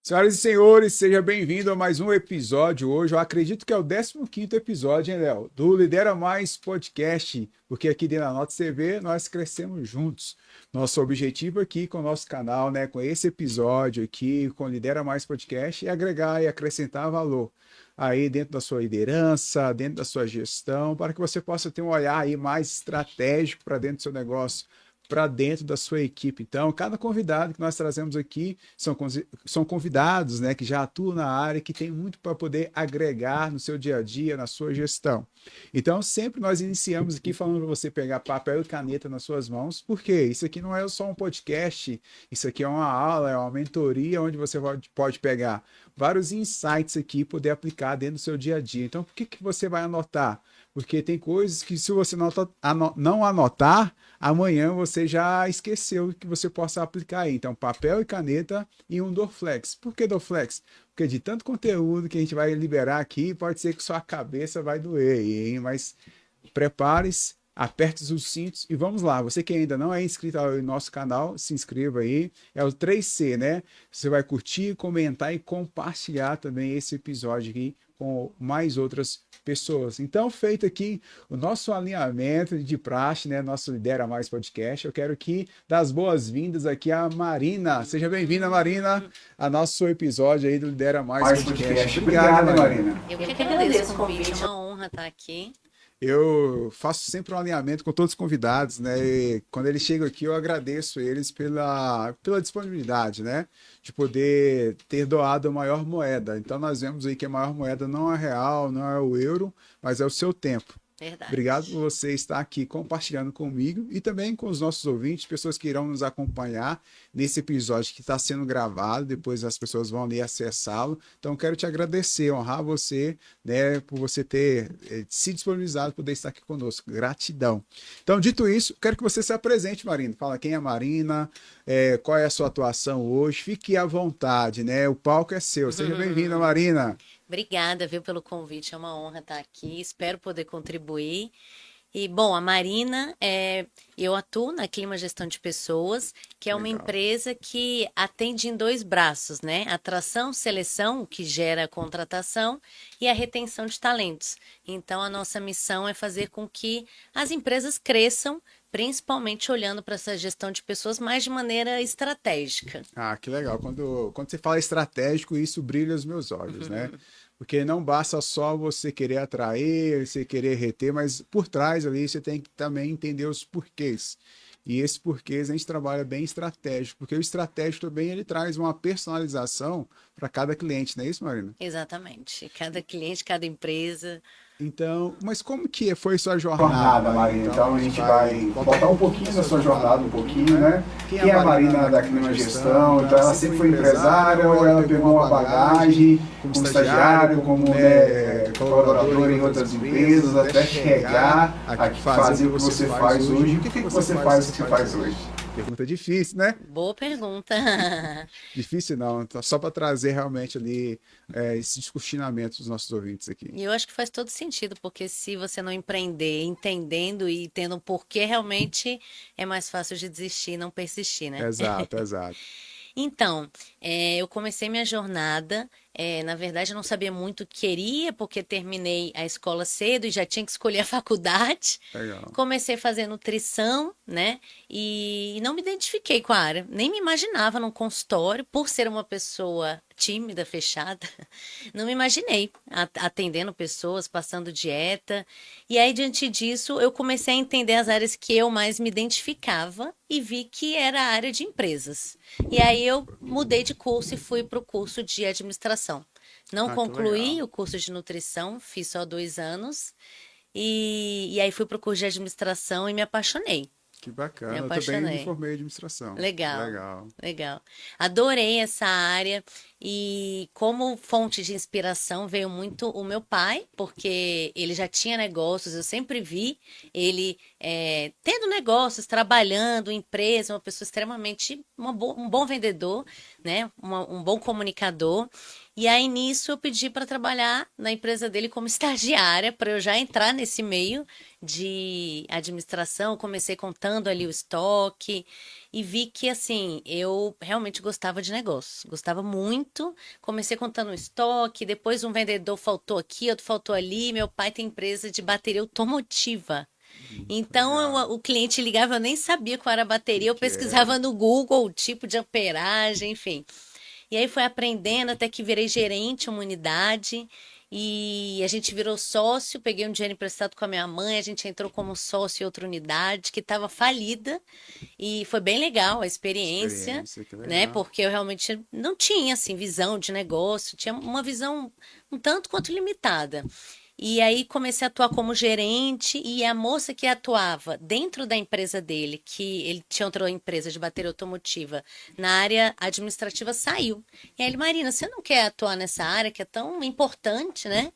Senhoras e senhores, seja bem-vindo a mais um episódio hoje. Eu acredito que é o 15º episódio, hein, Léo? Do Lidera Mais Podcast, porque aqui dentro da Nota CV nós crescemos juntos. Nosso objetivo aqui com o nosso canal, né, com esse episódio aqui, com o Lidera Mais Podcast, é agregar e acrescentar valor aí dentro da sua liderança, dentro da sua gestão, para que você possa ter um olhar aí mais estratégico para dentro do seu negócio, para dentro da sua equipe. Então, cada convidado que nós trazemos aqui são convidados, né, que já atuam na área, que tem muito para poder agregar no seu dia a dia, na sua gestão. Então, sempre nós iniciamos aqui falando para você pegar papel e caneta nas suas mãos, porque isso aqui não é só um podcast, isso aqui é uma aula, é uma mentoria, onde você pode pegar vários insights aqui e poder aplicar dentro do seu dia a dia. Então, o que você vai anotar? Porque tem coisas que, se você não anotar, amanhã você já esqueceu que você possa aplicar aí. Então, papel e caneta e um Dorflex. Por que Dorflex? Porque de tanto conteúdo que a gente vai liberar aqui, pode ser que sua cabeça vai doer, hein? Mas prepare-se, aperte os cintos e vamos lá. Você que ainda não é inscrito ao nosso canal, se inscreva aí. É o 3C, né? Você vai curtir, comentar e compartilhar também esse episódio aqui com mais outras pessoas. Então, feito aqui o nosso alinhamento de praxe, né? Nosso Lidera Mais Podcast, eu quero aqui dar as boas-vindas aqui à Marina. Seja bem-vinda, Marina, a nosso episódio aí do Lidera Mais Podcast. Obrigado, Marina. Eu que agradeço o convite, é uma honra estar aqui. Eu faço sempre um alinhamento com todos os convidados, né? E quando eles chegam aqui, eu agradeço eles pela disponibilidade, né? De poder ter doado a maior moeda. Então, nós vemos aí que a maior moeda não é real, não é o euro, mas é o seu tempo. Verdade. Obrigado por você estar aqui compartilhando comigo e também com os nossos ouvintes, pessoas que irão nos acompanhar nesse episódio que está sendo gravado, depois as pessoas vão ali acessá-lo. Então, quero te agradecer, honrar você, né, por você ter se disponibilizado para poder estar aqui conosco. Gratidão. Então, dito isso, quero que você se apresente, Marina. Fala quem é a Marina, qual é a sua atuação hoje. Fique à vontade, né? O palco é seu. Seja bem-vinda, Marina. Obrigada, viu, pelo convite. É uma honra estar aqui. Espero poder contribuir. E, bom, a Marina, eu atuo na Clima Gestão de Pessoas, que é uma empresa que atende em dois braços, né? Atração, seleção, que gera contratação, e a retenção de talentos. Então, a nossa missão é fazer com que as empresas cresçam, principalmente olhando para essa gestão de pessoas mais de maneira estratégica. Ah, que legal. Quando você fala estratégico, isso brilha os meus olhos, né? Porque não basta só você querer atrair, você querer reter, mas por trás ali você tem que também entender os porquês. E esses porquês a gente trabalha bem estratégico, porque o estratégico também ele traz uma personalização para cada cliente, não é isso, Marina? Exatamente. Cada cliente, cada empresa. Então, mas como que foi sua jornada, Marina? Então a gente vai voltar um pouquinho da sua jornada, um pouquinho, né? Quem é a Marina da Clima Gestão? Então ela sempre foi empresária ou ela pegou uma bagagem como estagiário, como colaborador em outras empresas, até chegar a fazer o que você faz hoje? O que você faz hoje? Pergunta difícil, né? Boa pergunta. Difícil não, só para trazer realmente ali esses questionamentos dos nossos ouvintes aqui. E eu acho que faz todo sentido, porque se você não empreender entendendo e tendo um porquê, realmente é mais fácil de desistir e não persistir, né? Exato, exato. Então, eu comecei minha jornada, na verdade eu não sabia muito o que queria, porque terminei a escola cedo e já tinha que escolher a faculdade. Legal. Comecei a fazer nutrição, né? E não me identifiquei com a área, nem me imaginava num consultório, por ser uma pessoa tímida, fechada, não me imaginei atendendo pessoas, passando dieta. E aí, diante disso, eu comecei a entender as áreas que eu mais me identificava e vi que era a área de empresas. E aí eu mudei de curso e fui para o curso de administração. Não concluí o curso de nutrição, fiz só 2 anos. E aí fui para o curso de administração e me apaixonei. Que bacana, eu também me formei em administração. Legal. Adorei essa área e como fonte de inspiração veio muito o meu pai, porque ele já tinha negócios, eu sempre vi ele tendo negócios, trabalhando, empresa, uma pessoa extremamente, um bom vendedor, né? Um bom comunicador. E aí, nisso, eu pedi para trabalhar na empresa dele como estagiária, para eu já entrar nesse meio de administração. Eu comecei contando ali o estoque. e vi que, assim, eu realmente gostava de negócio, gostava muito. Comecei contando um estoque, depois um vendedor faltou aqui, outro faltou ali. Meu pai tem empresa de bateria automotiva. Então, Legal. o cliente ligava, eu nem sabia qual era a bateria, eu Que era? pesquisava no Google o tipo de amperagem, enfim. E aí foi aprendendo até que virei gerente uma unidade e a gente virou sócio, peguei um dinheiro emprestado com a minha mãe, a gente entrou como sócio em outra unidade que estava falida e foi bem legal a experiência, Experiência, que né? legal. Porque eu realmente não tinha assim visão de negócio, tinha uma visão um tanto quanto limitada. E aí comecei a atuar como gerente e a moça que atuava dentro da empresa dele, que ele tinha outra empresa de bateria automotiva, na área administrativa, saiu. E aí ele, Marina, você não quer atuar nessa área que é tão importante, né?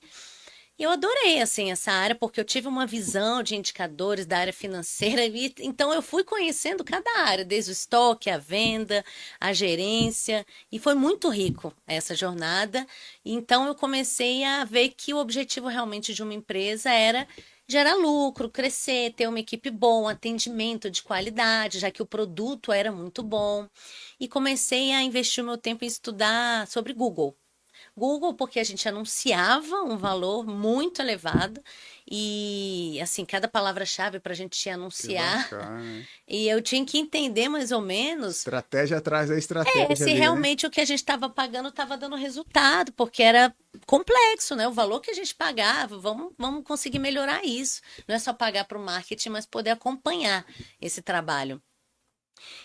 E eu adorei, assim, essa área, porque eu tive uma visão de indicadores da área financeira, e, então eu fui conhecendo cada área, desde o estoque, a venda, a gerência, e foi muito rico essa jornada. Então eu comecei a ver que o objetivo realmente de uma empresa era gerar lucro, crescer, ter uma equipe boa, um atendimento de qualidade, já que o produto era muito bom. E comecei a investir o meu tempo em estudar sobre Google. Google, porque a gente anunciava um valor muito elevado e, assim, cada palavra-chave para a gente Que anunciar. bacana. E eu tinha que entender mais ou menos Estratégia atrás da estratégia se ali, né? realmente o que a gente estava pagando estava dando resultado, porque era complexo, né? O valor que a gente pagava, vamos conseguir melhorar isso. Não é só pagar para o marketing, mas poder acompanhar esse trabalho.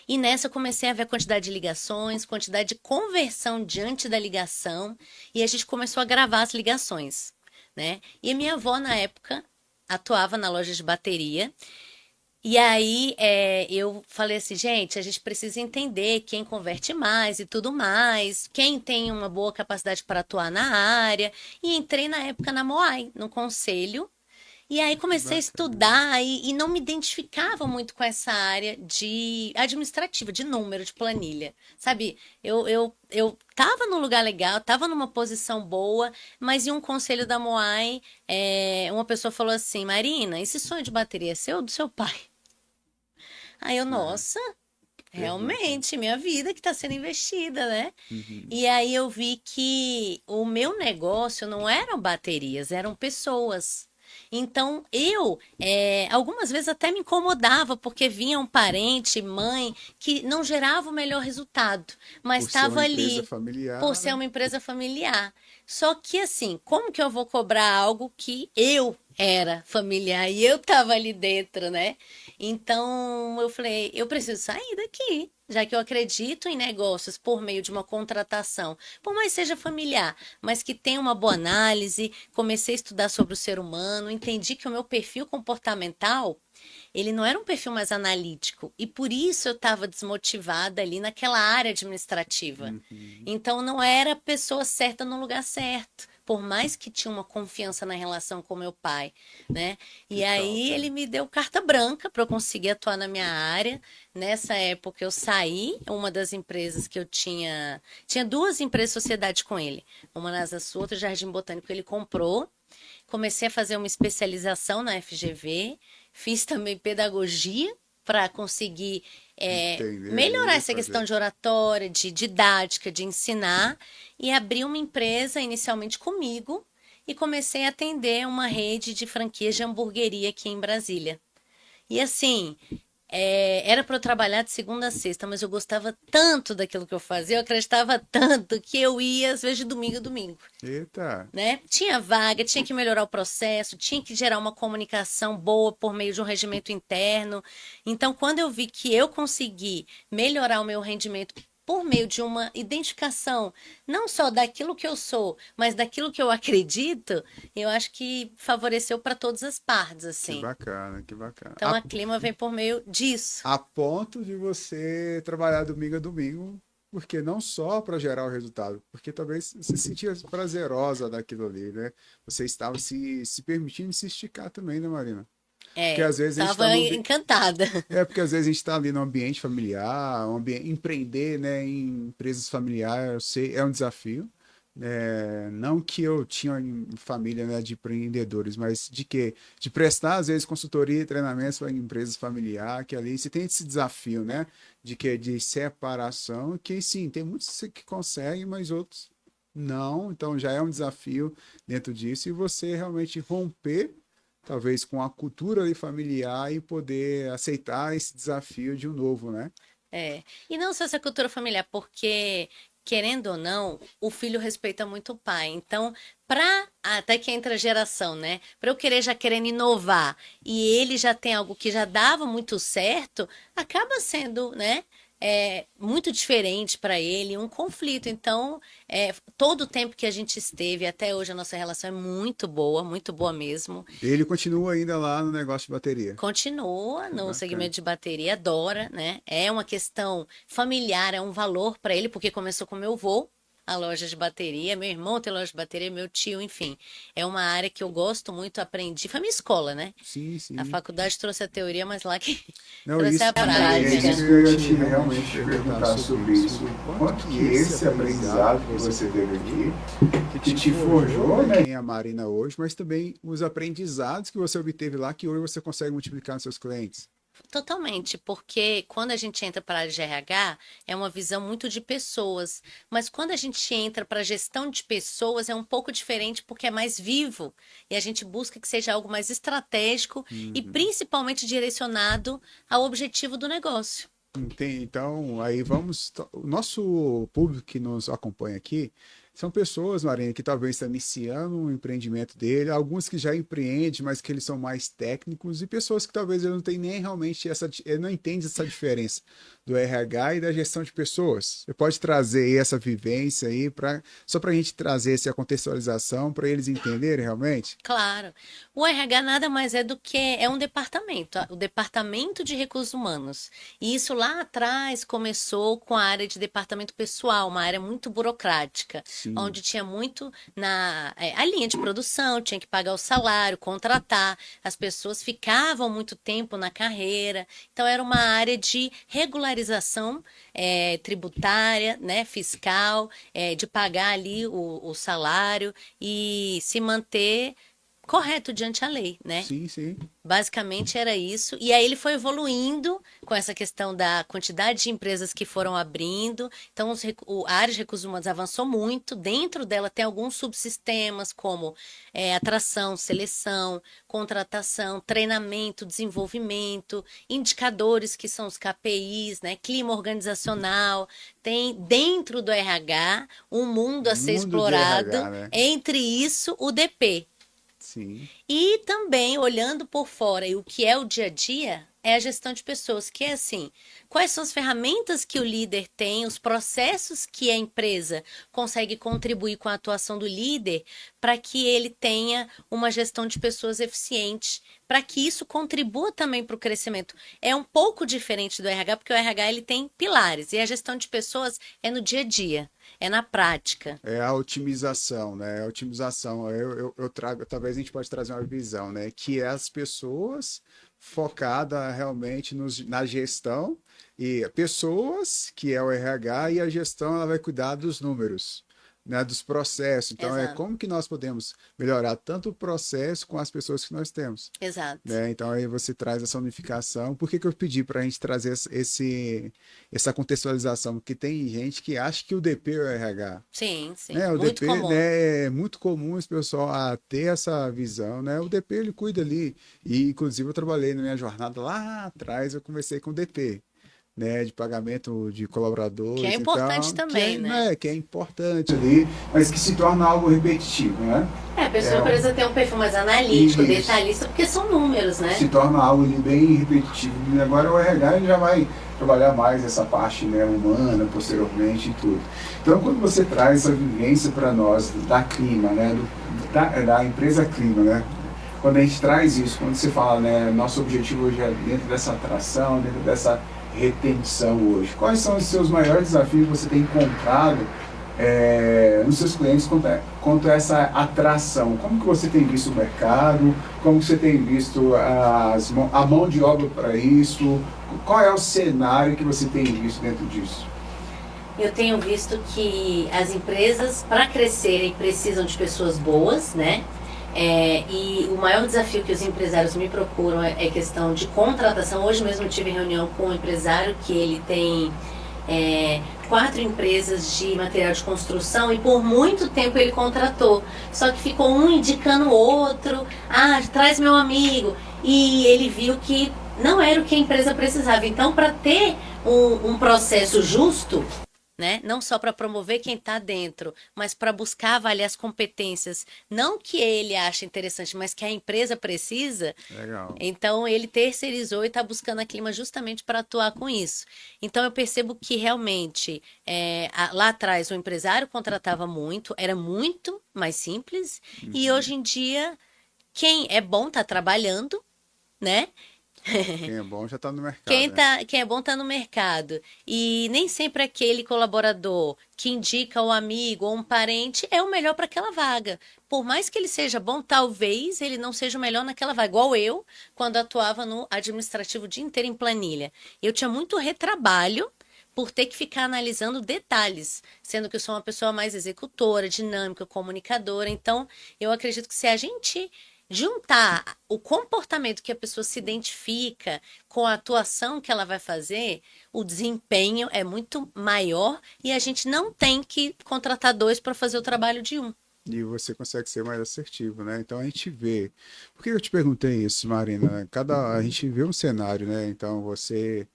E nessa eu comecei a ver a quantidade de ligações, quantidade de conversão diante da ligação, e a gente começou a gravar as ligações, né? E a minha avó, na época, atuava na loja de bateria, e aí eu falei assim, gente, a gente precisa entender quem converte mais e tudo mais, quem tem uma boa capacidade para atuar na área, e entrei na época na Moai, no conselho, e aí Que comecei a bacana. estudar e não me identificava muito com essa área de administrativa, de número, de planilha. Sabe, eu tava num lugar legal, tava numa posição boa, mas em um conselho da Moai, uma pessoa falou assim, Marina, esse sonho de bateria é seu ou do seu pai? Aí eu, É, nossa, verdade. realmente, minha vida que está sendo investida, né? Uhum. E aí eu vi que o meu negócio não eram baterias, eram pessoas. Então algumas vezes até me incomodava, porque vinha um parente, mãe, que não gerava o melhor resultado, mas Por ser uma estava empresa ali por familiar, ser né? uma empresa familiar. Só que assim, como que eu vou cobrar algo que eu era familiar e eu estava ali dentro, né? Então eu falei, eu preciso sair daqui, já que eu acredito em negócios por meio de uma contratação, por mais seja familiar, mas que tenha uma boa análise. Comecei a estudar sobre o ser humano, entendi que o meu perfil comportamental ele não era um perfil mais analítico e por isso eu estava desmotivada ali naquela área administrativa. Uhum. Então não era a pessoa certa no lugar certo. Por mais que tinha uma confiança na relação com meu pai, né? Que E tal, aí cara? ele me deu carta branca para eu conseguir atuar na minha área. Nessa época eu saí, uma das empresas que eu tinha duas empresas de sociedade com ele, uma na Asa Sul, outra Jardim Botânico, ele comprou. Comecei a fazer uma especialização na FGV, fiz também pedagogia para conseguir Entender melhorar ali, essa questão fazer. de oratória, de didática, de ensinar, e abri uma empresa inicialmente comigo e comecei a atender uma rede de franquias de hamburgueria aqui em Brasília. E assim, era para eu trabalhar de segunda a sexta, mas eu gostava tanto daquilo que eu fazia, eu acreditava tanto que eu ia às vezes de domingo a domingo, Eita, né? Tinha vaga, tinha que melhorar o processo, tinha que gerar uma comunicação boa por meio de um regimento interno. Então, quando eu vi que eu consegui melhorar o meu rendimento por meio de uma identificação, não só daquilo que eu sou, mas daquilo que eu acredito, eu acho que favoreceu para todas as partes, que assim. bacana, que bacana. Então, a Clima vem por meio disso. A ponto de você trabalhar domingo a domingo, porque não só para gerar o resultado, porque talvez você se sentia prazerosa daquilo ali, né? Você estava se permitindo se esticar também, né, Marina? Porque às vezes a gente está Tava encantada. porque às vezes a gente está ali no ambiente familiar, empreender, né, em empresas familiares, eu sei, é um desafio, Não que eu tinha família, né, de empreendedores, mas de quê? De prestar, às vezes, consultoria e treinamentos para empresas familiares, que ali você tem esse desafio, né? De que de separação, que sim, tem muitos que conseguem, mas outros não. Então já é um desafio dentro disso, e você realmente romper, talvez, com a cultura ali familiar e poder aceitar esse desafio de um novo, né? E não só essa cultura familiar, porque, querendo ou não, o filho respeita muito o pai. Então, até que entra a geração, né? Para eu querer já querendo inovar e ele já tem algo que já dava muito certo, acaba sendo, né? Muito diferente para ele, um conflito. Então, todo o tempo que a gente esteve, até hoje a nossa relação é muito boa mesmo. Ele continua ainda lá no negócio de bateria. Continua no Bacana. segmento de bateria, adora, né? É uma questão familiar, é um valor para ele, porque começou com meu avô, a loja de bateria, meu irmão tem loja de bateria, meu tio, enfim. É uma área que eu gosto muito, aprendi. Foi minha escola, né? Sim, sim. A faculdade trouxe a teoria, mas lá que Não, trouxe isso, a prática. É isso que eu ia te realmente perguntar sobre isso. Quanto que esse aprendizado que você teve aqui, que te forjou, né? Tem a Marina hoje, mas também os aprendizados que você obteve lá, que hoje você consegue multiplicar nos seus clientes. Totalmente, porque quando a gente entra para a área de RH, é uma visão muito de pessoas, mas quando a gente entra para a gestão de pessoas, é um pouco diferente porque é mais vivo e a gente busca que seja algo mais estratégico e principalmente direcionado ao objetivo do negócio. Então, aí vamos. O nosso público que nos acompanha aqui são pessoas, Marina, que talvez estão iniciando um empreendimento dele, alguns que já empreendem, mas que eles são mais técnicos, e pessoas que talvez ele não tem nem realmente ele não entende essa diferença do RH e da gestão de pessoas. Você pode trazer aí essa vivência aí só para a gente trazer essa contextualização para eles entenderem realmente? Claro. O RH nada mais é do que um departamento, o Departamento de Recursos Humanos. E isso lá atrás começou com a área de departamento pessoal, uma área muito burocrática. Sim. Onde tinha muito a linha de produção, tinha que pagar o salário, contratar, as pessoas ficavam muito tempo na carreira, então era uma área de regularização tributária, né, fiscal, de pagar ali o salário e se manter correto diante a lei, né? Sim, sim. Basicamente era isso. E aí ele foi evoluindo com essa questão da quantidade de empresas que foram abrindo. Então, a área de recursos humanos avançou muito. Dentro dela tem alguns subsistemas, como atração, seleção, contratação, treinamento, desenvolvimento, indicadores que são os KPIs, né? Clima organizacional. Tem dentro do RH um mundo a ser explorado. RH, né? Entre isso, o DP. Sim. E também, olhando por fora, e o que é o dia a dia, é a gestão de pessoas, que é assim, quais são as ferramentas que o líder tem, os processos que a empresa consegue contribuir com a atuação do líder para que ele tenha uma gestão de pessoas eficiente, para que isso contribua também para o crescimento. É um pouco diferente do RH, porque o RH ele tem pilares, e a gestão de pessoas é no dia a dia. É na prática. É a otimização, né? A otimização. Eu trago, talvez a gente pode trazer uma visão, né? Que é as pessoas focadas realmente na gestão, e pessoas, que é o RH, e a gestão ela vai cuidar dos números, né? Dos processos. Então, Exato. como que nós podemos melhorar tanto o processo com as pessoas que nós temos. Exato. Né? Então, aí você traz essa unificação. Por que eu pedi para a gente trazer essa contextualização? Porque tem gente que acha que o DP é o RH. Sim, sim. Né? O Muito DP, comum. né, é muito comum esse pessoal ter essa visão, né? O DP ele cuida ali. E, inclusive, eu trabalhei na minha jornada lá atrás, eu comecei com o DP. Né, de pagamento de colaboradores. Que é importante também, né? Que é importante ali, mas que se torna algo repetitivo, né? A pessoa precisa ter um perfil mais analítico, Isso. detalhista, porque são números, né? Se torna algo ali bem repetitivo. E agora o RH ele já vai trabalhar mais essa parte, né, humana, posteriormente e tudo. Então, quando você traz essa vivência para nós da Clima, né, da empresa Clima, né? Quando a gente traz isso, quando você fala, né, nosso objetivo hoje é dentro dessa atração, dentro dessa retenção hoje. Quais são os seus maiores desafios que você tem encontrado nos seus clientes quanto a essa atração? Como que você tem visto o mercado? Como que você tem visto a mão de obra para isso? Qual é o cenário que você tem visto dentro disso? eu tenho visto que as empresas, para crescerem, precisam de pessoas boas, né? E o maior desafio que os empresários me procuram é questão de contratação. Hoje mesmo eu tive reunião com um empresário que ele tem 4 empresas de material de construção e por muito tempo ele contratou. Só que ficou um indicando o outro, traz meu amigo. E ele viu que não era o que a empresa precisava. Então, para ter um processo justo, né? Não só para promover quem está dentro, mas para buscar avaliar as competências, não que ele acha interessante, mas que a empresa precisa. Legal. Então ele terceirizou e está buscando a Clima justamente para atuar com isso. Então eu percebo que realmente lá atrás o empresário contratava muito, era muito mais simples, e hoje em dia quem é bom está trabalhando, né? Quem é bom já está no mercado. Quem é bom está no mercado. E nem sempre aquele colaborador que indica o amigo ou um parente é o melhor para aquela vaga. Por mais que ele seja bom, talvez ele não seja o melhor naquela vaga. Igual eu, quando atuava no administrativo o dia inteiro em planilha. Eu tinha muito retrabalho por ter que ficar analisando detalhes, sendo que eu sou uma pessoa mais executora, dinâmica, comunicadora. Então, eu acredito que se a gente juntar o comportamento que a pessoa se identifica com a atuação que ela vai fazer, o desempenho é muito maior e a gente não tem que contratar 2 para fazer o trabalho de um. E você consegue ser mais assertivo, né? Então a gente vê. Por que eu te perguntei isso, Marina? A gente vê um cenário, né? Então você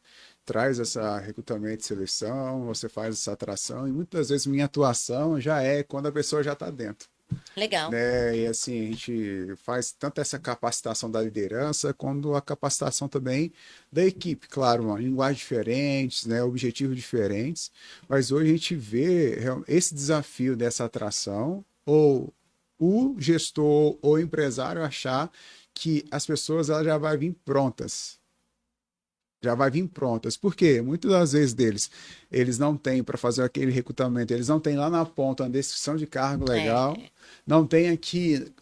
traz essa recrutamento e seleção, você faz essa atração, e muitas vezes minha atuação já é quando a pessoa já está dentro. Legal. Né? E assim, a gente faz tanto essa capacitação da liderança, quanto a capacitação também da equipe. Claro, uma linguagem diferente, né? Objetivos diferentes, mas hoje a gente vê esse desafio dessa atração, ou o gestor ou o empresário achar que as pessoas elas já vão vir prontas. Já vai vir prontas. Por quê? Muitas das vezes eles não têm para fazer aquele recrutamento, eles não têm lá na ponta uma descrição de cargo legal, não tem aqui,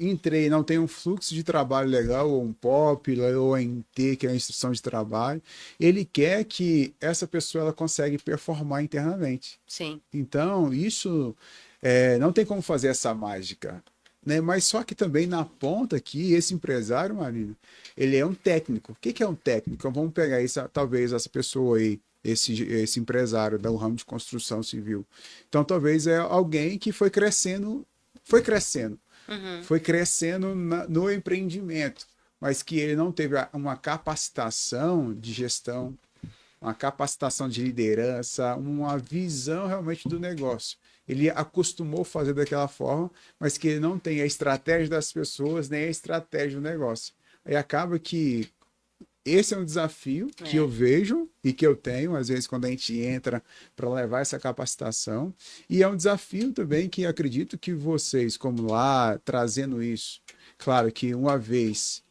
não tem um fluxo de trabalho legal, ou um POP, ou NT, que é a instrução de trabalho. Ele quer que essa pessoa ela consegue performar internamente. Sim. Então, isso não tem como fazer essa mágica. Né? Mas só que também na ponta aqui, esse empresário, Marina, ele é um técnico. O que é um técnico? Então, vamos pegar talvez essa pessoa aí, esse empresário do ramo de construção civil. Então, talvez é alguém que foi crescendo no empreendimento, mas que ele não teve uma capacitação de gestão, uma capacitação de liderança, uma visão realmente do negócio. Ele acostumou a fazer daquela forma, mas que ele não tem a estratégia das pessoas, nem a estratégia do negócio. Aí acaba que esse é um desafio que eu vejo e que eu tenho, às vezes, quando a gente entra para levar essa capacitação. E é um desafio também que acredito que vocês, como lá, trazendo isso, claro que uma vez,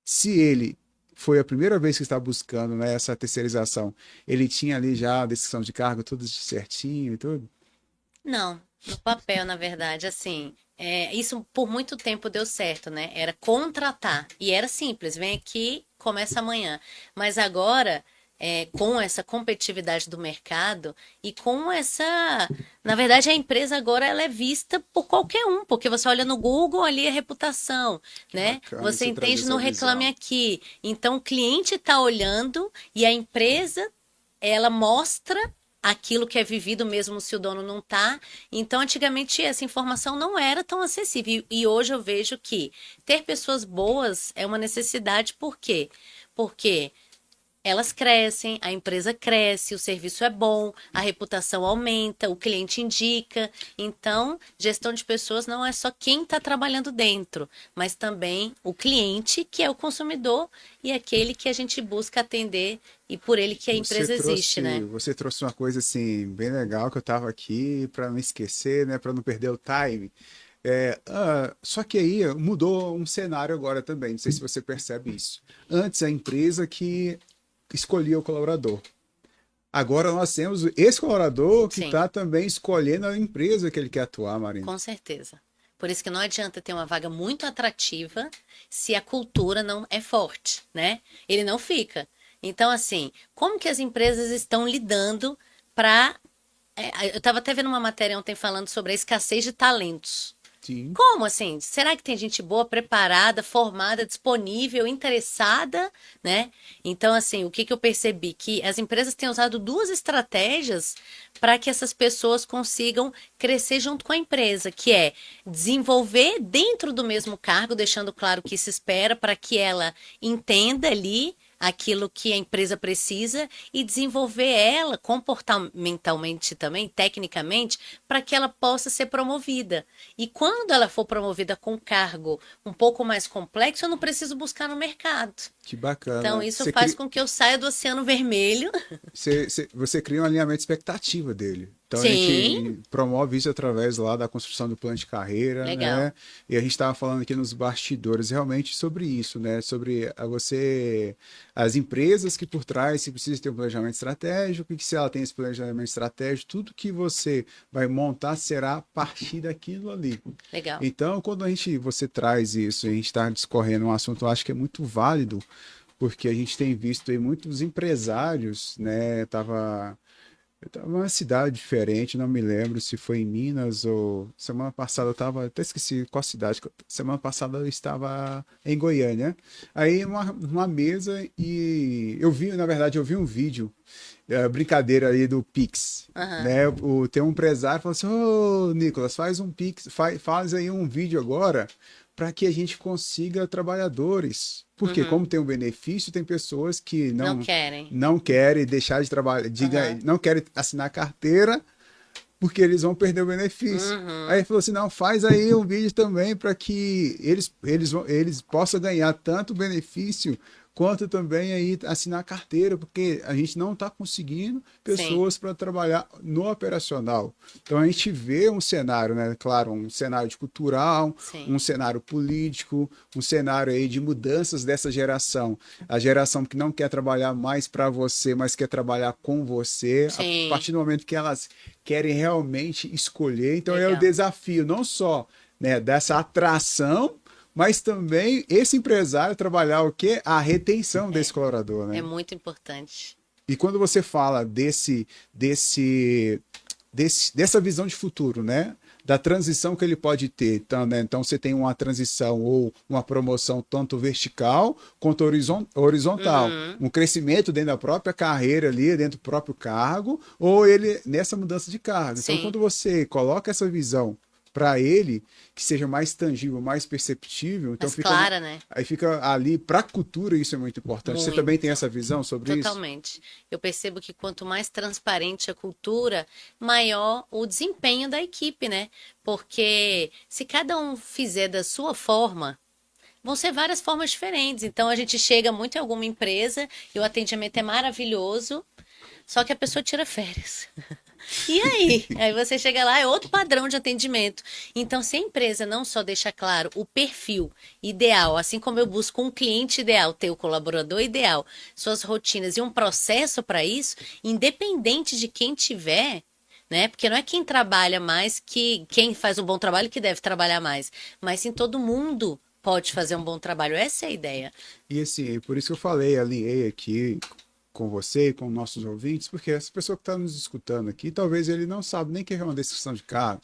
se ele foi a primeira vez que está buscando, né, essa terceirização, ele tinha ali já a descrição de cargo tudo certinho e tudo? Não, no papel, na verdade, assim, isso por muito tempo deu certo, né? Era contratar, e era simples, vem aqui, começa amanhã. Mas agora, com essa competitividade do mercado e com na verdade, a empresa agora ela é vista por qualquer um, porque você olha no Google, ali é reputação, né? Bacana, você entende no Reclame visão. Aqui. Então, o cliente está olhando e a empresa, ela mostra aquilo que é vivido mesmo se o dono não tá. Então, antigamente, essa informação não era tão acessível. E hoje eu vejo que ter pessoas boas é uma necessidade. Por quê? Porque elas crescem, a empresa cresce, o serviço é bom, a reputação aumenta, o cliente indica. Então, gestão de pessoas não é só quem está trabalhando dentro, mas também o cliente, que é o consumidor, e aquele que a gente busca atender, e por ele que a empresa existe, né? Você trouxe uma coisa assim bem legal que eu estava aqui para não esquecer, né, para não perder o time. Só que aí mudou um cenário agora também, não sei se você percebe isso. Antes a empresa que escolhia o colaborador. Agora nós temos esse colaborador que está também escolhendo a empresa que ele quer atuar, Marina. Com certeza. Por isso que não adianta ter uma vaga muito atrativa se a cultura não é forte, né? Ele não fica. Então, assim, como que as empresas estão lidando para Eu estava até vendo uma matéria ontem falando sobre a escassez de talentos. Sim. Como assim? Será que tem gente boa, preparada, formada, disponível, interessada, né? Então, assim, o que que eu percebi? Que as empresas têm usado duas estratégias para que essas pessoas consigam crescer junto com a empresa, que é desenvolver dentro do mesmo cargo, deixando claro o que se espera para que ela entenda ali aquilo que a empresa precisa e desenvolver ela comportamentalmente também, tecnicamente, para que ela possa ser promovida. E quando ela for promovida com um cargo um pouco mais complexo, eu não preciso buscar no mercado. Que bacana. Então, isso faz com que eu saia do Oceano Vermelho. Você cria um alinhamento de expectativa dele. Então, a Sim. gente promove isso através lá da construção do plano de carreira, Legal. né? E a gente estava falando aqui nos bastidores realmente sobre isso, né? Sobre as empresas que por trás, se precisa ter um planejamento estratégico, e que se ela tem esse planejamento estratégico, tudo que você vai montar será a partir daquilo ali. Legal. Então, quando você traz isso, a gente está discorrendo um assunto, eu acho que é muito válido, porque a gente tem visto aí muitos empresários, né? Eu estava numa cidade diferente, não me lembro se foi em Minas ou semana passada eu estava, até esqueci qual cidade, semana passada eu estava em Goiânia. Aí uma mesa e na verdade, eu vi um vídeo, brincadeira aí do Pix, Aham. né? Tem um empresário que falou assim: ô Nicolas, faz um Pix, faz aí um vídeo agora para que a gente consiga trabalhadores. Porque como tem um benefício, tem pessoas que Não querem. não querem deixar de trabalhar, Aham. não querem assinar carteira porque eles vão perder o benefício. Uhum. Aí ele falou assim: não, faz aí um vídeo também para que eles possam ganhar tanto benefício quanto também aí assinar carteira, porque a gente não está conseguindo pessoas para trabalhar no operacional. Então a gente vê um cenário, né? Claro, um cenário de cultural, Sim. um cenário político, um cenário aí de mudanças dessa geração. A geração que não quer trabalhar mais para você, mas quer trabalhar com você. Sim. A partir do momento que elas querem realmente escolher. Então é Legal. o desafio, não só, né, dessa atração, mas também esse empresário trabalhar o quê? A retenção desse colaborador, né? É muito importante. E quando você fala dessa visão de futuro, né? Da transição que ele pode ter. Então, né? Então você tem uma transição ou uma promoção tanto vertical quanto horizontal. Um crescimento dentro da própria carreira ali, dentro do próprio cargo, ou ele nessa mudança de cargo. Então, Sim. quando você coloca essa visão para ele, que seja mais tangível, mais perceptível, então Mais clara, né? aí fica ali para a cultura, isso é muito importante. Você Muito. também tem essa visão sobre isso? Totalmente. Eu percebo que quanto mais transparente a cultura, maior o desempenho da equipe, né? Porque se cada um fizer da sua forma, vão ser várias formas diferentes. Então a gente chega muito em alguma empresa e o atendimento é maravilhoso, só que a pessoa tira férias. E aí? Aí você chega lá, é outro padrão de atendimento. Então, se a empresa não só deixa claro o perfil ideal, assim como eu busco um cliente ideal, ter o colaborador ideal, suas rotinas e um processo para isso, independente de quem tiver, né? Porque não é quem trabalha mais que quem faz um bom trabalho que deve trabalhar mais, mas sim todo mundo pode fazer um bom trabalho. Essa é a ideia. E assim, por isso que eu falei, alinhei aqui com você e com nossos ouvintes, porque essa pessoa que está nos escutando aqui, talvez ele não sabe nem o que é uma descrição de cargo,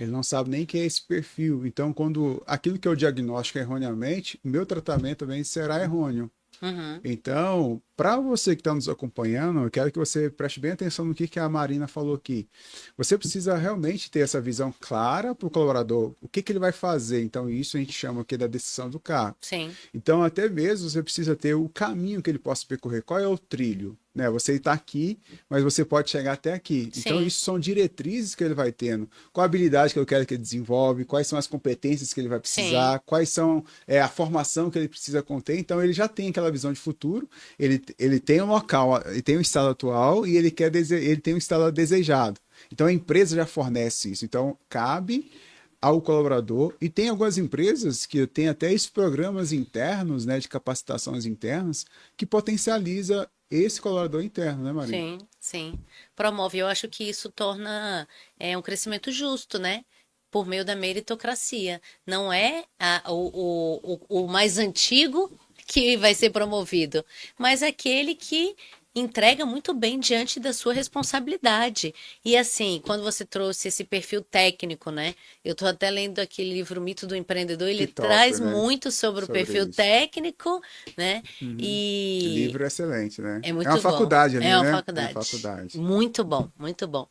ele não sabe nem o que é esse perfil. Então, quando aquilo que eu diagnostico erroneamente, o meu tratamento também será errôneo. Uhum. Então, para você que está nos acompanhando, eu quero que você preste bem atenção no que a Marina falou aqui. Você precisa realmente ter essa visão clara para o colaborador, o que ele vai fazer. Então, isso a gente chama aqui da decisão do cargo. Sim. Então, até mesmo você precisa ter o caminho que ele possa percorrer. Qual é o trilho? Né? Você está aqui, mas você pode chegar até aqui. Então, Sim. isso são diretrizes que ele vai tendo. Qual a habilidade que eu quero que ele desenvolve, quais são as competências que ele vai precisar, quais são a formação que ele precisa conter. Então, ele já tem aquela visão de futuro, ele tem um local, ele tem um estado atual e ele tem um estado desejado. Então, a empresa já fornece isso. Então, cabe ao colaborador, e tem algumas empresas que têm até esses programas internos, né, de capacitações internas, que potencializa esse colaborador interno, né, Maria? Sim, sim. Promove. Eu acho que isso torna um crescimento justo, né? Por meio da meritocracia. Não é o mais antigo que vai ser promovido, mas aquele que entrega muito bem diante da sua responsabilidade. E assim, quando você trouxe esse perfil técnico, né? Eu estou até lendo aquele livro Mito do Empreendedor, ele top, traz né? muito sobre o perfil isso. técnico, né? O livro é excelente, né? É muito uma bom. faculdade ali, É uma né? faculdade. É uma faculdade. Muito bom, muito bom.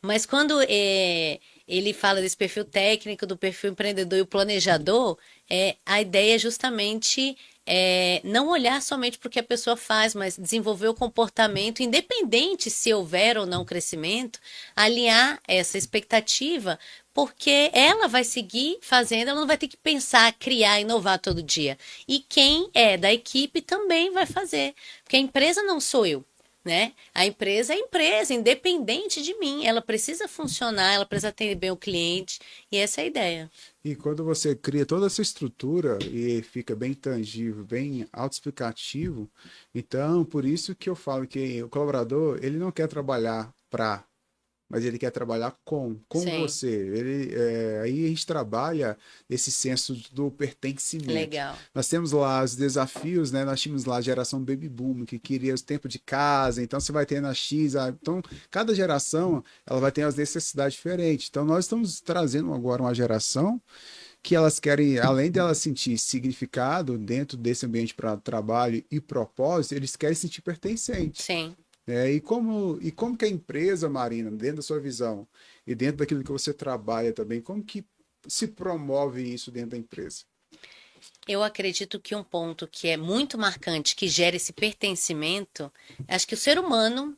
Mas quando ele fala desse perfil técnico, do perfil empreendedor e o planejador, a ideia é justamente não olhar somente para o que a pessoa faz, mas desenvolver o comportamento, independente se houver ou não crescimento, alinhar essa expectativa, porque ela vai seguir fazendo, ela não vai ter que pensar, criar, inovar todo dia. E quem é da equipe também vai fazer, porque a empresa não sou eu. Né? A empresa é empresa, independente de mim. Ela precisa funcionar, ela precisa atender bem o cliente. E essa é a ideia. E quando você cria toda essa estrutura e fica bem tangível, bem autoexplicativo, então por isso que eu falo que o colaborador, ele não quer trabalhar para, mas ele quer trabalhar com Sim. você. Aí a gente trabalha esse senso do pertencimento. Legal. Nós temos lá os desafios, né? Nós tínhamos lá a geração Baby Boom, que queria o tempo de casa, então você vai ter na X, então cada geração ela vai ter as necessidades diferentes. Então nós estamos trazendo agora uma geração que elas querem, além de elas sentir significado dentro desse ambiente para trabalho e propósito, eles querem sentir pertencente. Sim. E como que a empresa, Marina, dentro da sua visão e dentro daquilo que você trabalha também, como que se promove isso dentro da empresa? Eu acredito que um ponto que é muito marcante, que gera esse pertencimento, acho que o ser humano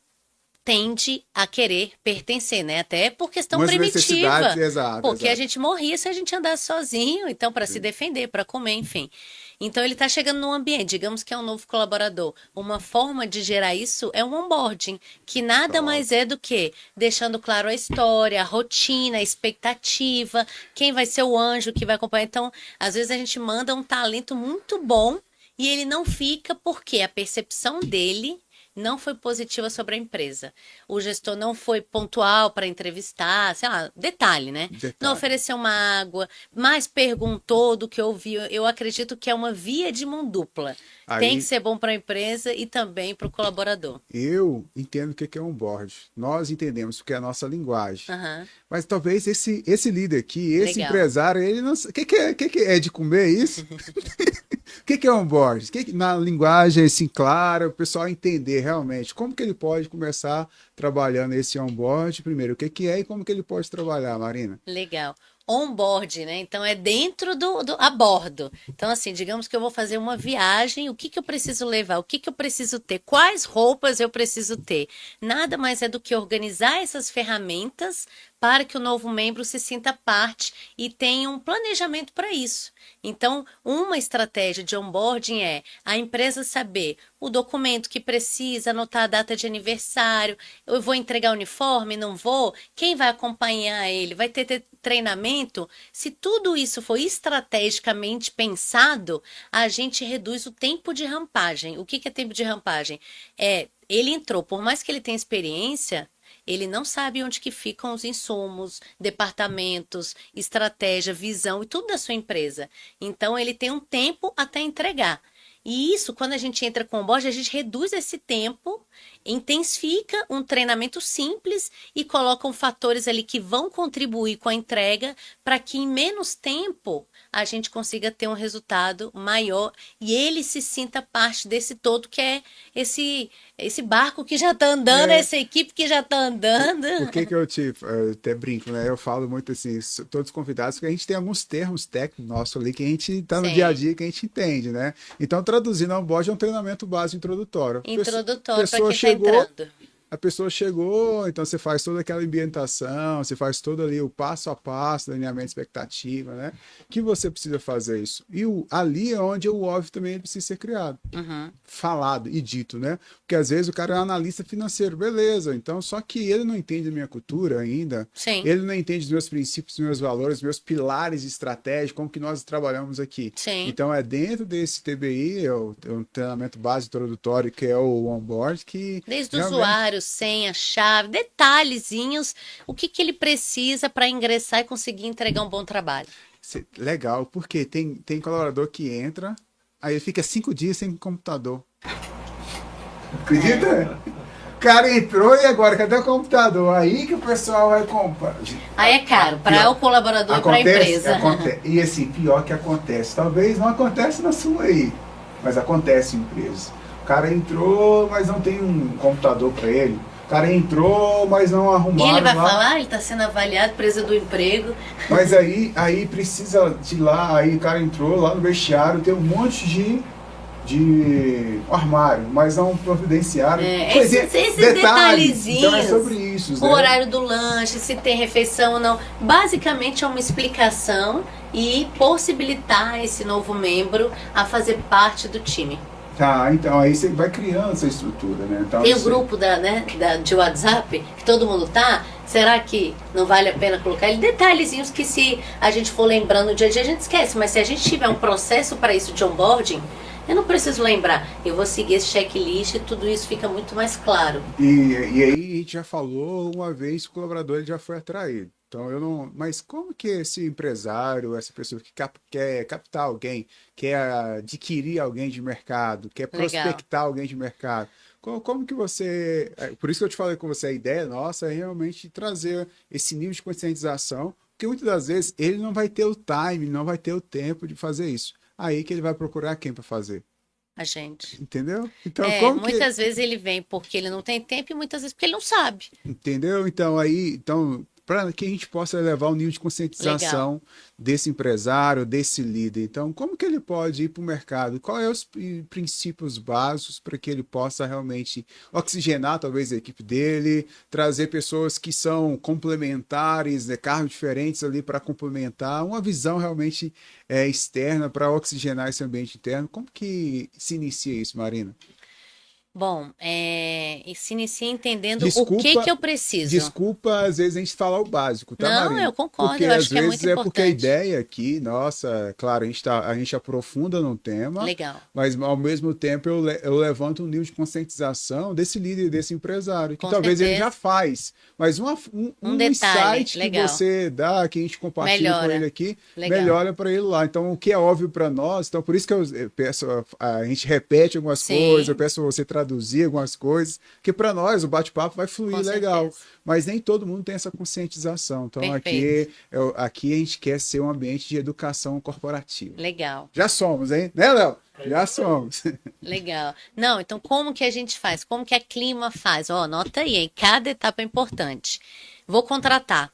tende a querer pertencer, né? Até por questão primitiva. Exato, porque exato. a gente morria se a gente andasse sozinho, então para se defender, para comer, enfim. Então ele está chegando num ambiente, digamos que é um novo colaborador. Uma forma de gerar isso é um onboarding, que nada mais é do que deixando claro a história, a rotina, a expectativa, quem vai ser o anjo que vai acompanhar. Então, às vezes a gente manda um talento muito bom e ele não fica porque a percepção dele não foi positiva sobre a empresa. O gestor não foi pontual para entrevistar, sei lá, detalhe, né? Não ofereceu uma água, mas perguntou do que ouviu. Eu acredito que é uma via de mão dupla. Tem que ser bom para a empresa e também para o colaborador. Eu entendo o que é onboard. Nós entendemos o que é a nossa linguagem. Mas talvez esse líder aqui, esse empresário, ele não sabe. O que é de comer isso? O que é onboard? Na linguagem assim clara, o pessoal entender realmente como que ele pode começar trabalhando esse onboard primeiro. O que é e como que ele pode trabalhar, Marina? Legal. On-board, né? Então é dentro a bordo. Então, assim, digamos que eu vou fazer uma viagem, o que eu preciso levar? O que eu preciso ter? Quais roupas eu preciso ter? Nada mais é do que organizar essas ferramentas para que o novo membro se sinta parte e tenha um planejamento para isso. Então, uma estratégia de onboarding é a empresa saber o documento que precisa, anotar a data de aniversário, eu vou entregar o uniforme, não vou? Quem vai acompanhar ele? Vai ter treinamento? Se tudo isso for estrategicamente pensado, a gente reduz o tempo de rampagem. O que é tempo de rampagem? Ele entrou, por mais que ele tenha experiência, ele não sabe onde que ficam os insumos, departamentos, estratégia, visão e tudo da sua empresa. Então, ele tem um tempo até entregar. E isso, quando a gente entra com o onboard, a gente reduz esse tempo, intensifica um treinamento simples e colocam fatores ali que vão contribuir com a entrega para que em menos tempo a gente consiga ter um resultado maior e ele se sinta parte desse todo que é esse barco que já está andando, essa equipe que já está andando. Por que eu até brinco, né? Eu falo muito assim, todos os convidados, porque a gente tem alguns termos técnicos nossos ali que a gente está no dia a dia, que a gente entende, né? Então, traduzindo, a onboard é um treinamento básico introdutório. Introdutório para quem está entrando. A pessoa chegou, então você faz toda aquela ambientação, você faz todo ali o passo a passo, alinhamento de expectativa, né? Que você precisa fazer isso. E ali é onde o óbvio também precisa ser criado. Falado e dito, né? Porque às vezes o cara é um analista financeiro, beleza, então só que ele não entende a minha cultura ainda, ele não entende os meus princípios, os meus valores, os meus pilares estratégicos, como que nós trabalhamos aqui. Então é dentro desse TBI, o treinamento básico introdutório, que é o onboard, que... Desde o usuário, senha, chave, detalhezinhos, o que ele precisa para ingressar e conseguir entregar um bom trabalho. Legal, porque tem colaborador que entra, aí ele fica 5 dias sem computador. Acredita? O cara entrou e agora, cadê o computador? Aí que o pessoal vai comprar. Aí é caro, para o colaborador e para a empresa. E assim, pior que acontece. Talvez não acontece na sua aí, mas acontece em empresas. O cara entrou, mas não tem um computador para ele. O cara entrou, mas não arrumaram. E ele vai lá. falar, ele está sendo avaliado, presa do emprego. Mas aí precisa de lá, aí o cara entrou lá no vestiário, tem um monte de armário, mas não providenciaram. Esses detalhezinhos. Então é sobre isso. O horário do lanche, se tem refeição ou não. Basicamente é uma explicação e possibilitar esse novo membro a fazer parte do time. Tá, então aí você vai criando essa estrutura, né? Então, tem o grupo de WhatsApp que todo mundo tá. Será que não vale a pena colocar ele? Detalhezinhos que se a gente for lembrando no dia a dia a gente esquece. Mas se a gente tiver um processo para isso de onboarding, eu não preciso lembrar, eu vou seguir esse checklist e tudo isso fica muito mais claro. E aí a gente já falou uma vez que o colaborador ele já foi atraído. Então eu não. Mas como que esse empresário, essa pessoa que quer captar alguém, quer adquirir alguém de mercado, quer prospectar alguém de mercado, como que você. Por isso que eu te falei com você, a ideia nossa é realmente trazer esse nível de conscientização, porque muitas das vezes ele não vai ter o time, não vai ter o tempo de fazer isso. Aí que ele vai procurar quem para fazer? A gente. Entendeu? Então, muitas vezes ele vem porque ele não tem tempo e muitas vezes porque ele não sabe. Entendeu? Então, para que a gente possa elevar o nível de conscientização desse empresário, desse líder. Então, como que ele pode ir para o mercado? Quais são os princípios básicos para que ele possa realmente oxigenar, talvez, a equipe dele, trazer pessoas que são complementares, cargos diferentes ali para complementar, uma visão realmente externa para oxigenar esse ambiente interno. Como que se inicia isso, Marina? Bom, se inicia entendendo o que eu preciso. Desculpa, às vezes a gente fala o básico, tá, Não, Marina? eu concordo, porque eu acho às que é vezes muito importante. Porque a ideia aqui, nossa, claro, a gente aprofunda no tema. Legal. Mas ao mesmo tempo eu levanto um nível de conscientização desse líder, desse empresário, que Com talvez certeza. ele já faz. Mas um detalhe, insight legal. que você dá, que a gente compartilha com ele aqui, legal. melhora para ele lá. Então, o que é óbvio para nós, então por isso que eu peço, a gente repete algumas coisas, eu peço você traduzir algumas coisas, porque para nós o bate-papo vai fluir legal, mas nem todo mundo tem essa conscientização. Então aqui a gente quer ser um ambiente de educação corporativa. Legal. Já somos, hein? Né, Léo? Já somos. Legal. Não, então como que a gente faz? Como que a Clima faz? Anota aí, hein? Cada etapa é importante. Vou contratar.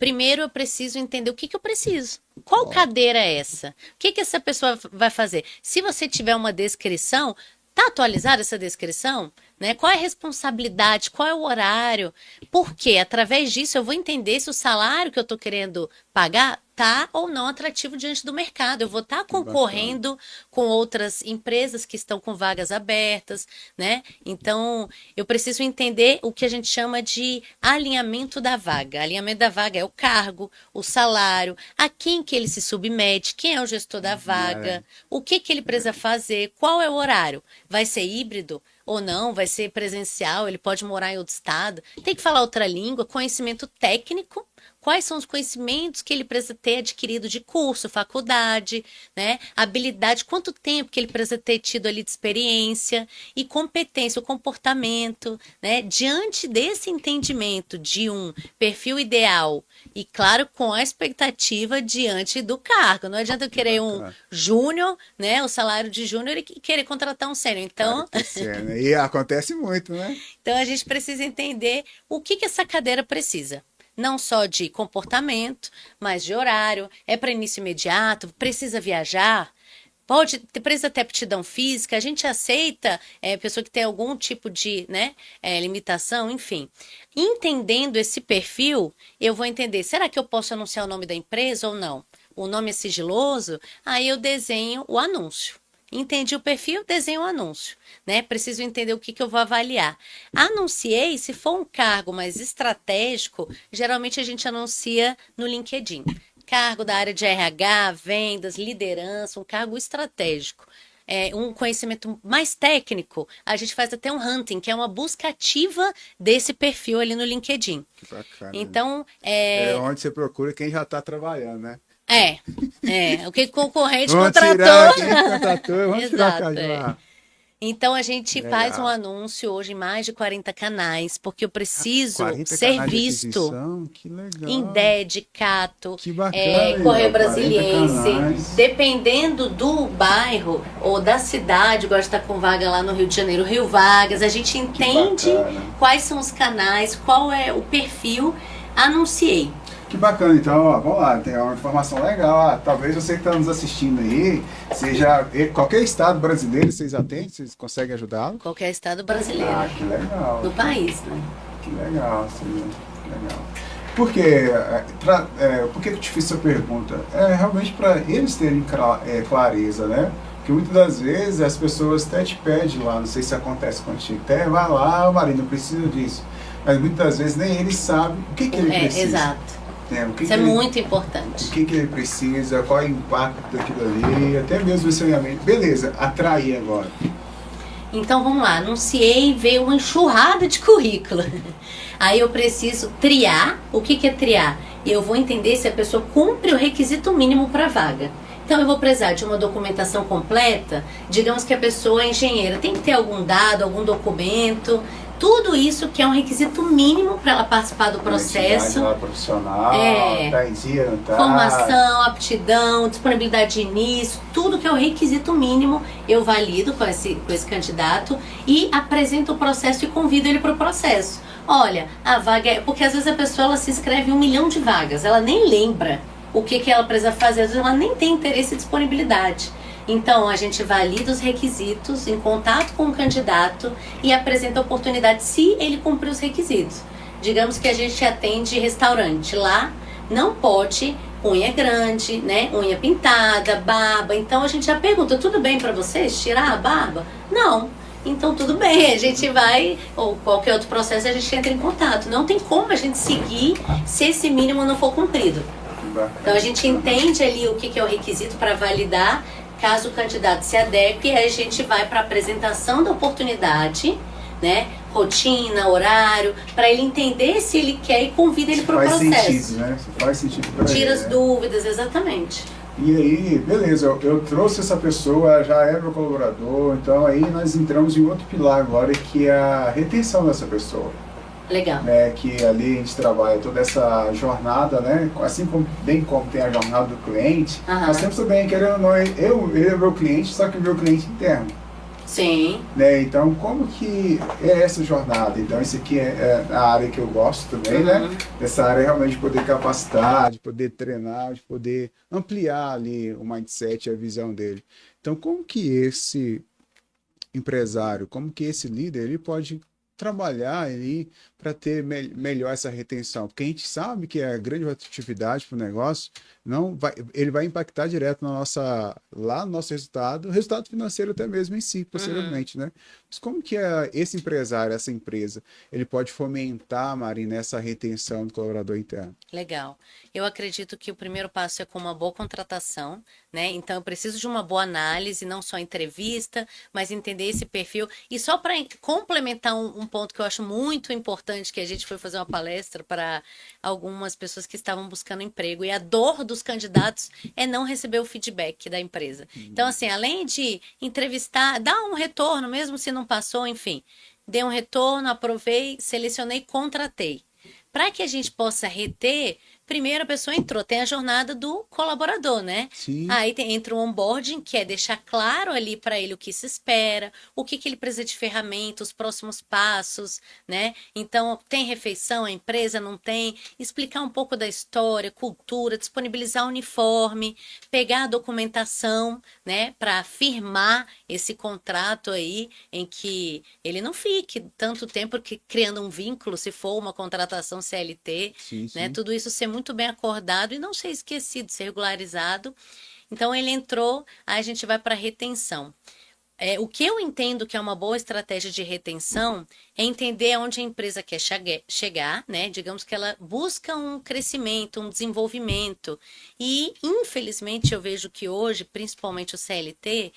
Primeiro eu preciso entender o que eu preciso. Qual cadeira é essa? O que essa pessoa vai fazer? Se você tiver uma descrição, tá atualizada essa descrição? Né? Qual é a responsabilidade? Qual é o horário? Porque através disso eu vou entender se o salário que eu estou querendo pagar tá ou não atrativo diante do mercado. Eu vou estar concorrendo com outras empresas que estão com vagas abertas, né? Então, eu preciso entender o que a gente chama de alinhamento da vaga. Alinhamento da vaga é o cargo, o salário, a quem que ele se submete, quem é o gestor da vaga, o que ele precisa fazer, qual é o horário. Vai ser híbrido ou não? Vai ser presencial? Ele pode morar em outro estado? Tem que falar outra língua, conhecimento técnico. Quais são os conhecimentos que ele precisa ter adquirido de curso, faculdade, né? Habilidade, quanto tempo que ele precisa ter tido ali de experiência e competência, o comportamento, né? Diante desse entendimento de um perfil ideal e, claro, com a expectativa diante do cargo. Não adianta eu querer um júnior, né? O salário de júnior e querer contratar um sênior. Então... E acontece muito, né? Então, a gente precisa entender o que essa cadeira precisa. Não só de comportamento, mas de horário, é para início imediato, precisa viajar, precisa ter aptidão física, a gente aceita pessoa que tem algum tipo de limitação, enfim. Entendendo esse perfil, eu vou entender, será que eu posso anunciar o nome da empresa ou não? O nome é sigiloso? Aí eu desenho o anúncio. Entendi o perfil, desenho o anúncio, né? Preciso entender o que eu vou avaliar. Anunciei, se for um cargo mais estratégico, geralmente a gente anuncia no LinkedIn. Cargo da área de RH, vendas, liderança, um cargo estratégico. Um conhecimento mais técnico, a gente faz até um hunting, que é uma busca ativa desse perfil ali no LinkedIn. Que bacana. Então, é onde você procura quem já está trabalhando, né? O que o concorrente contratou. Vamos tirar Exato, cá. Então a gente Legal. faz um anúncio hoje em mais de 40 canais, porque eu preciso 40 ser canais de visto aquisição, que legal. em DED, Cato, Que bacana. Correio 40 Brasiliense, canais. dependendo do bairro ou da cidade, gosto de estar com vaga lá no Rio de Janeiro, Rio Vagas, a gente entende bacana. quais são os canais, qual é o perfil, anunciei. Que bacana, então, ó, vamos lá, tem uma informação legal. Talvez você que está nos assistindo aí, seja qualquer estado brasileiro, vocês atendem, vocês conseguem ajudá-lo? Qualquer estado brasileiro, Ah, que legal. do país, né? Que legal, sim, que legal. Por quê? Por que eu te fiz essa pergunta? É realmente para eles terem clareza, né? Porque muitas das vezes as pessoas até te pedem lá, não sei se acontece contigo, até vai lá, Marina, eu preciso disso. Mas muitas das vezes nem ele sabe o que ele precisa. Exato. O Isso é muito importante. O que ele precisa, qual é o impacto daquilo ali, até mesmo esse alinhamento. Beleza, atrair agora. Então vamos lá, anunciei, veio uma enxurrada de currículo. Aí eu preciso triar. O que é triar? Eu vou entender se a pessoa cumpre o requisito mínimo para a vaga. Então eu vou precisar de uma documentação completa. Digamos que a pessoa é engenheira, tem que ter algum dado, algum documento. Tudo isso que é um requisito mínimo para ela participar do processo. Profissional, tá em dia, não tá? Formação, aptidão, disponibilidade de início, tudo que é o requisito mínimo, eu valido com esse candidato e apresento o processo e convido ele para o processo. Olha, a vaga é... Porque às vezes a pessoa ela se inscreve em 1 milhão de vagas, ela nem lembra o que ela precisa fazer, às vezes ela nem tem interesse e disponibilidade. Então, a gente valida os requisitos em contato com o candidato e apresenta a oportunidade se ele cumprir os requisitos. Digamos que a gente atende restaurante. Lá não pode unha grande, né? Unha pintada, barba. Então, a gente já pergunta, tudo bem para vocês tirar a barba? Não. Então, tudo bem, a gente vai, ou qualquer outro processo, a gente entra em contato. Não tem como a gente seguir se esse mínimo não for cumprido. Então, a gente entende ali o que é o requisito para validar. Caso o candidato se adeque, aí a gente vai para a apresentação da oportunidade, né? Rotina, horário, para ele entender se ele quer e convida ele para o processo. Faz sentido, né? Faz sentido para ele. Tira as dúvidas, exatamente. E aí, beleza, eu trouxe essa pessoa, já é meu colaborador, então aí nós entramos em outro pilar agora, que é a retenção dessa pessoa. Legal. Né, que ali a gente trabalha toda essa jornada, né? Assim como, bem como tem a jornada do cliente, nós temos também, querendo ou não, ele é meu cliente, só que o meu cliente interno. Sim. Né? Então, como que é essa jornada? Então, isso aqui é a área que eu gosto também, né? Essa área realmente de poder capacitar, de poder treinar, de poder ampliar ali o mindset e a visão dele. Então, como que esse empresário, como que esse líder, ele pode trabalhar ali para ter melhor essa retenção, porque a gente sabe que a grande atividade para o negócio ele vai impactar direto lá no nosso resultado financeiro até mesmo em si, posteriormente, né? Mas como que esse empresário, essa empresa, ele pode fomentar, Marina, essa retenção do colaborador interno? Legal. Eu acredito que o primeiro passo é com uma boa contratação, né? Então eu preciso de uma boa análise, não só entrevista, mas entender esse perfil. E só para complementar um ponto que eu acho muito importante, que a gente foi fazer uma palestra para algumas pessoas que estavam buscando emprego, e a dor dos candidatos é não receber o feedback da empresa. Então, assim, além de entrevistar, dar um retorno, mesmo se não passou, enfim, dei um retorno, aprovei, selecionei, contratei. Para que a gente possa reter, primeiro a pessoa entrou, tem a jornada do colaborador, né? Sim. Aí entra o onboarding, que é deixar claro ali para ele o que se espera, o que ele precisa de ferramenta, os próximos passos, né? Então, tem refeição, a empresa não tem, explicar um pouco da história, cultura, disponibilizar o uniforme, pegar a documentação, né? Para firmar esse contrato aí, em que ele não fique tanto tempo criando um vínculo, se for uma contratação CLT, sim, né? sim. Tudo isso ser muito bem acordado e não ser esquecido, ser regularizado. Então, ele entrou, aí a gente vai para a retenção. O que eu entendo que é uma boa estratégia de retenção é entender onde a empresa quer chegar, né? Digamos que ela busca um crescimento, um desenvolvimento. E, infelizmente, eu vejo que hoje, principalmente o CLT,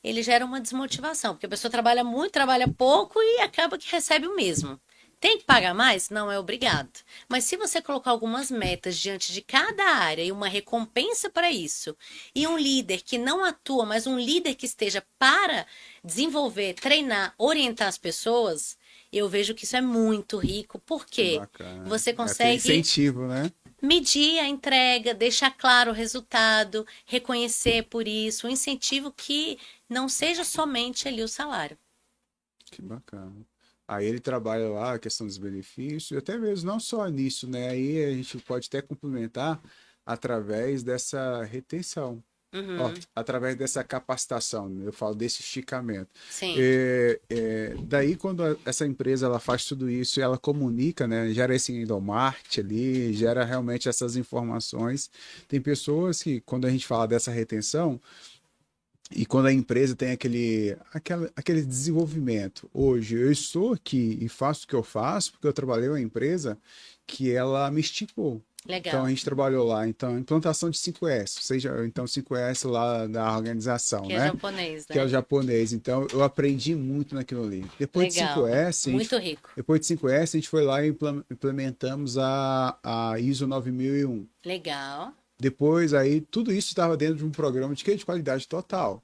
ele gera uma desmotivação, porque a pessoa trabalha muito, trabalha pouco e acaba que recebe o mesmo. Tem que pagar mais? Não é obrigado. Mas se você colocar algumas metas diante de cada área e uma recompensa para isso, e um líder que não atua, mas um líder que esteja para desenvolver, treinar, orientar as pessoas, eu vejo que isso é muito rico, porque Bacana. você Aquele consegue incentivo, né? medir a entrega, deixar claro o resultado, reconhecer por isso, um incentivo que não seja somente ali o salário. Que bacana. Aí ele trabalha lá a questão dos benefícios, e até mesmo não só nisso, né? Aí a gente pode até complementar através dessa retenção, ó, Uhum, através dessa capacitação, né? Eu falo desse esticamento. sim, Daí, quando essa empresa ela faz tudo isso, ela comunica, né? Gera esse endomarketing ali, gera realmente essas informações. Tem pessoas que, quando a gente fala dessa retenção, e quando a empresa tem aquele desenvolvimento, hoje eu estou aqui e faço o que eu faço, porque eu trabalhei em uma empresa que ela me esticou. Então a legal. gente trabalhou lá, então implantação de 5S, seja então 5S lá da organização, Que é né? japonês, Que é o né? japonês. Então eu aprendi muito naquilo ali. Legal. Muito rico. Depois de 5S, a gente foi lá e implementamos a ISO 9001. Legal. Depois, aí, tudo isso estava dentro de um programa de quê? De qualidade total.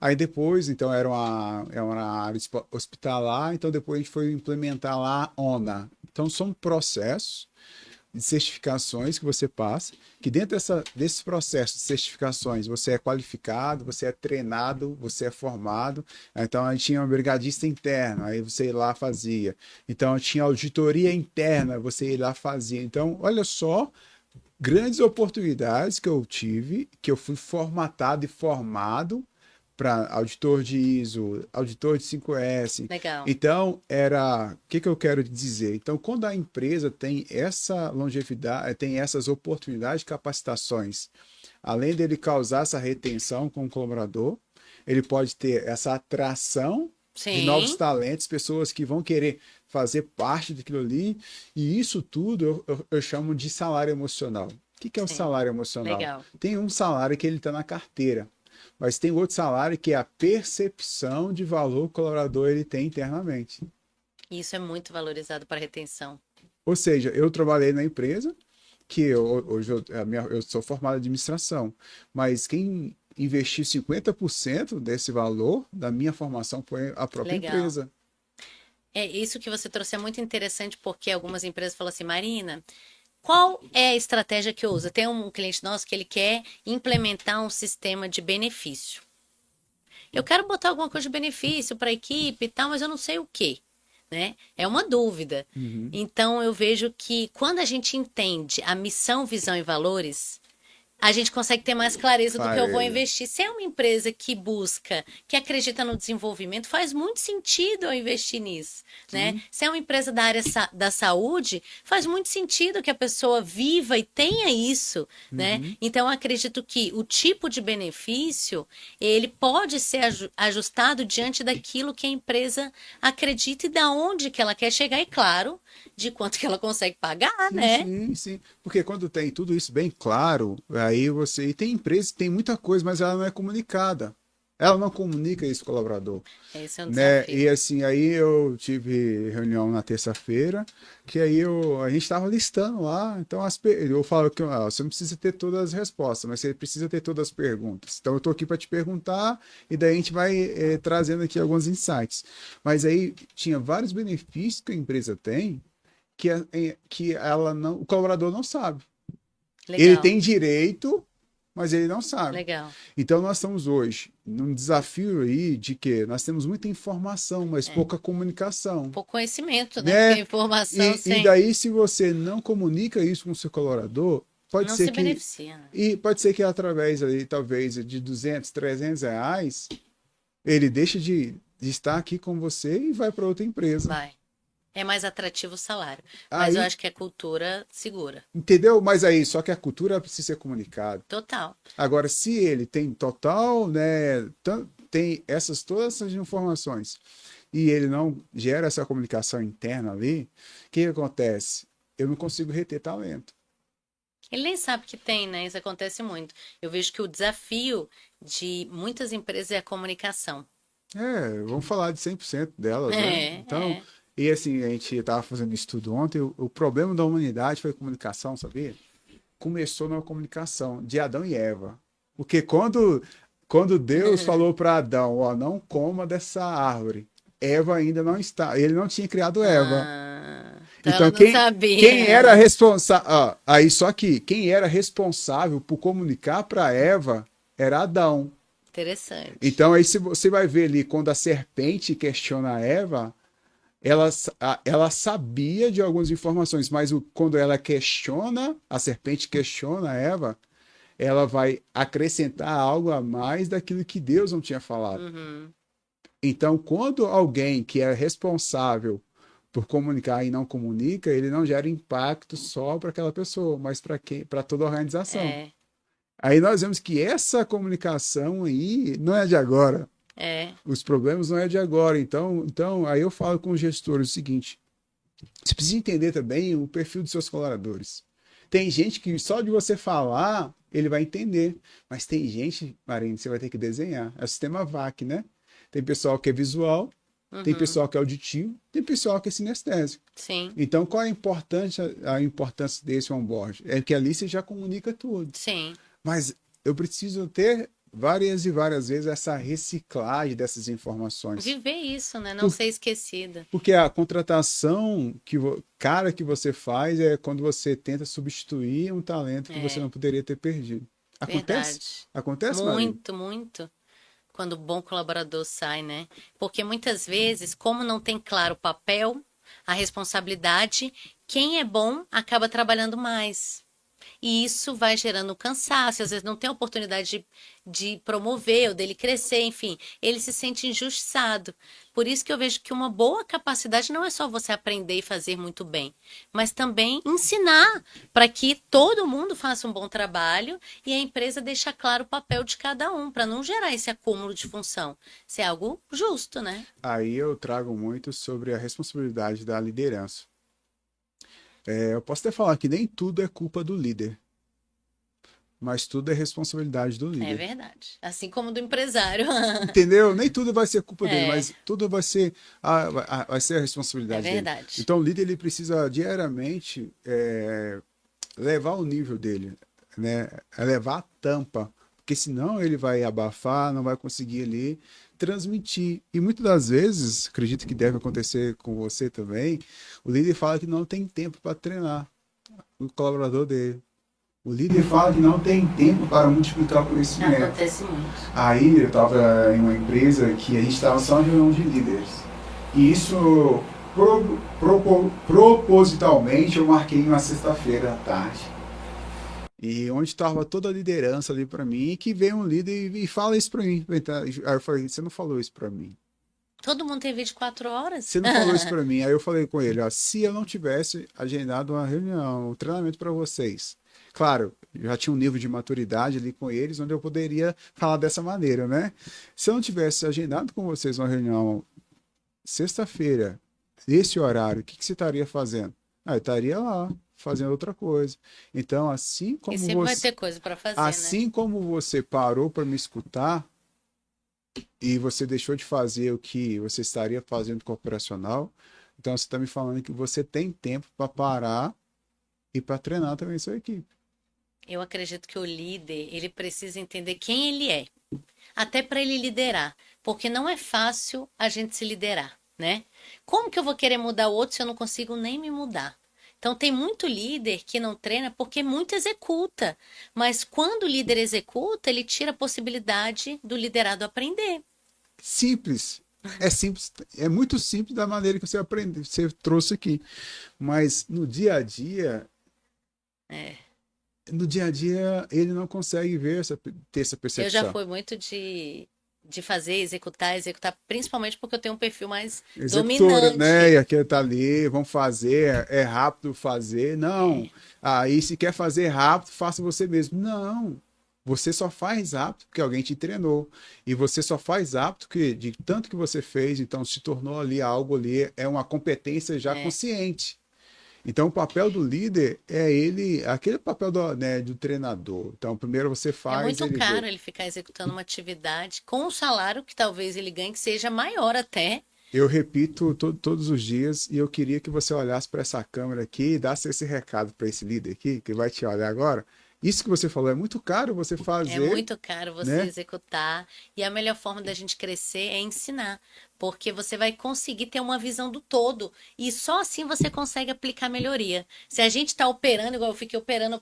Aí depois, então, era uma área hospitalar, então depois a gente foi implementar lá a ONA. Então, são processos de certificações que você passa, que dentro desses processos de certificações você é qualificado, você é treinado, você é formado. Então, a gente tinha uma brigadista interna, aí você ia lá fazia. Então, tinha auditoria interna, você ia lá fazia. Então, olha só grandes oportunidades que eu tive, que eu fui formatado e formado para auditor de ISO, auditor de 5S. Legal. Então, o que eu quero dizer? Então, quando a empresa tem essa longevidade, tem essas oportunidades de capacitações, além dele causar essa retenção com o colaborador, ele pode ter essa atração de novos Sim. talentos, pessoas que vão querer fazer parte daquilo ali, e isso tudo eu chamo de salário emocional. O que é o Sim. salário emocional? Legal. Tem um salário que ele está na carteira, mas tem outro salário que é a percepção de valor que o colaborador ele tem internamente. Isso é muito valorizado para retenção. Ou seja, eu trabalhei na empresa, hoje eu sou formado em administração, mas quem investiu 50% desse valor da minha formação foi a própria Legal. empresa. É isso que você trouxe é muito interessante porque algumas empresas falam assim, Marina, qual é a estratégia que eu uso? Tem um cliente nosso que ele quer implementar um sistema de benefício. Eu quero botar alguma coisa de benefício para a equipe e tal, mas eu não sei o quê, né? É uma dúvida. Uhum. Então eu vejo que quando a gente entende a missão, visão e valores, a gente consegue ter mais clareza do que eu vou investir. Se é uma empresa que busca, que acredita no desenvolvimento, faz muito sentido eu investir nisso, né? Se é uma empresa da área da saúde, faz muito sentido que a pessoa viva e tenha isso, né? Então, eu acredito que o tipo de benefício, ele pode ser ajustado diante daquilo que a empresa acredita e da onde que ela quer chegar, e claro, de quanto que ela consegue pagar, né? Sim, sim. Porque quando tem tudo isso bem claro, aí você. E tem empresa que tem muita coisa, mas ela não é comunicada. Ela não comunica isso com o colaborador. Esse é um Né? desafio. E assim, aí eu tive reunião na terça-feira, que aí a gente estava listando lá. Então, eu falo que você não precisa ter todas as respostas, mas você precisa ter todas as perguntas. Então, eu estou aqui para te perguntar, e daí a gente vai trazendo aqui alguns insights. Mas aí tinha vários benefícios que a empresa tem que ela não, o colaborador não sabe. Ele Legal, tem direito, mas ele não sabe. legal. Então nós estamos hoje num desafio aí de que nós temos muita informação, mas pouca comunicação. Pouco conhecimento, né? Né? Porque a informação E sem daí, se você não comunica isso com o seu colaborador, pode não ser se que beneficia, né? e pode ser que através ali, talvez de 200, 300 reais, ele deixe de estar aqui com você e vai para outra empresa. Vai. É mais atrativo o salário. Mas eu Aí, acho que a cultura segura. entendeu? Mas aí, só que a cultura precisa ser comunicada. Total. Agora, se ele tem total, né, tem todas essas informações e ele não gera essa comunicação interna ali, o que acontece? Eu não consigo reter talento. Ele nem sabe que tem, né? Isso acontece muito. Eu vejo que o desafio de muitas empresas é a comunicação. Vamos falar de 100% delas, né? É, Então, é. E assim, a gente estava fazendo estudo ontem, o problema da humanidade foi comunicação, sabia? Começou na comunicação de Adão e Eva. Porque quando Deus falou para Adão, ó, não coma dessa árvore, Eva ainda não está, ele não tinha criado Eva. Então ela não sabia. Quem era responsável, aí só que quem era responsável por comunicar para Eva era Adão. Interessante. Então aí se você vai ver ali quando a serpente questiona a Eva, ela sabia de algumas informações, mas quando ela questiona, a serpente questiona a Eva, ela vai acrescentar algo a mais daquilo que Deus não tinha falado. Uhum. Então, quando alguém que é responsável por comunicar e não comunica, ele não gera impacto só para aquela pessoa, mas para toda a organização. É. Aí nós vemos que essa comunicação aí não é de agora. É. Os problemas não é de agora. Então, aí eu falo com os gestores o seguinte: você precisa entender também o perfil dos seus colaboradores. Tem gente que só de você falar, ele vai entender. Mas tem gente, Marina, você vai ter que desenhar. É o sistema VAC, né? Tem pessoal que é visual, tem pessoal que é auditivo, tem pessoal que é sinestésico. Sim. Então, qual é a importância desse onboard? É que ali você já comunica tudo. Sim. Mas eu preciso ter várias e várias vezes essa reciclagem dessas informações. Viver isso, né? Não ser esquecida. Porque a contratação cara que você faz é quando você tenta substituir um talento que você não poderia ter perdido. Acontece? Verdade. Acontece, Maria? Muito, muito. Quando o bom colaborador sai, né? Porque muitas vezes, como não tem claro o papel, a responsabilidade, quem é bom acaba trabalhando mais. E isso vai gerando cansaço, às vezes não tem a oportunidade de promover ou dele crescer, enfim, ele se sente injustiçado. Por isso que eu vejo que uma boa capacidade não é só você aprender e fazer muito bem, mas também ensinar para que todo mundo faça um bom trabalho e a empresa deixe claro o papel de cada um, para não gerar esse acúmulo de função. Isso é algo justo, né? Aí eu trago muito sobre a responsabilidade da liderança. Eu posso até falar que nem tudo é culpa do líder, mas tudo é responsabilidade do líder. É verdade. Assim como do empresário. Entendeu? Nem tudo vai ser culpa dele, mas tudo vai ser a responsabilidade dele. É verdade. Então o líder ele precisa diariamente levar o nível dele, né? Levar a tampa, porque senão ele vai abafar, não vai conseguir ali transmitir. E muitas das vezes, acredito que deve acontecer com você também, o líder fala que não tem tempo para treinar o colaborador dele. O líder fala que não tem tempo para multiplicar o conhecimento. Acontece muito. Aí eu estava em uma empresa que a gente estava só em reunião de líderes. E isso, propositalmente, eu marquei uma sexta-feira à tarde. E onde estava toda a liderança ali para mim, e que vem um líder e fala isso para mim. Aí eu falei, você não falou isso para mim. Todo mundo tem 24 horas? Você não falou isso para mim. Aí eu falei com ele, ó, se eu não tivesse agendado uma reunião, um treinamento para vocês. Claro, já tinha um nível de maturidade ali com eles, onde eu poderia falar dessa maneira, né? Se eu não tivesse agendado com vocês uma reunião sexta-feira, nesse horário, o que você estaria fazendo? Eu estaria lá, fazendo outra coisa. Então, assim como e sempre vai ter coisa para fazer, assim, né? Como você parou para me escutar e você deixou de fazer o que você estaria fazendo com o operacional, então você está me falando que você tem tempo para parar e para treinar também a sua equipe. Eu acredito que o líder, ele precisa entender quem ele é, até para ele liderar, porque não é fácil a gente se liderar, né? Como que eu vou querer mudar o outro se eu não consigo nem me mudar? Então, tem muito líder que não treina porque muito executa. Mas quando o líder executa, ele tira a possibilidade do liderado aprender. Simples. É simples. É muito simples da maneira que você aprende, você trouxe aqui. Mas no dia a dia... No dia a dia, ele não consegue ter essa percepção. Eu já fui muito de fazer, executar, principalmente porque eu tenho um perfil mais dominante. Né? E aquele tá ali, vamos fazer, é rápido fazer. Não. Aí se quer fazer rápido, faça você mesmo. Não. Você só faz rápido porque alguém te treinou. E você só faz rápido porque de tanto que você fez, então se tornou ali algo ali, é uma competência já consciente. Então, o papel do líder é aquele papel do treinador. Então, primeiro você faz... É muito caro ele ficar executando uma atividade com um salário que talvez ele ganhe, que seja maior até Eu repito todos os dias e eu queria que você olhasse para essa câmera aqui e desse esse recado para esse líder aqui, que vai te olhar agora. Isso que você falou é muito caro você fazer. É muito caro você né? executar. E a melhor forma da gente crescer é ensinar. Porque você vai conseguir ter uma visão do todo. E só assim você consegue aplicar melhoria. Se a gente está operando, igual eu fiquei operando,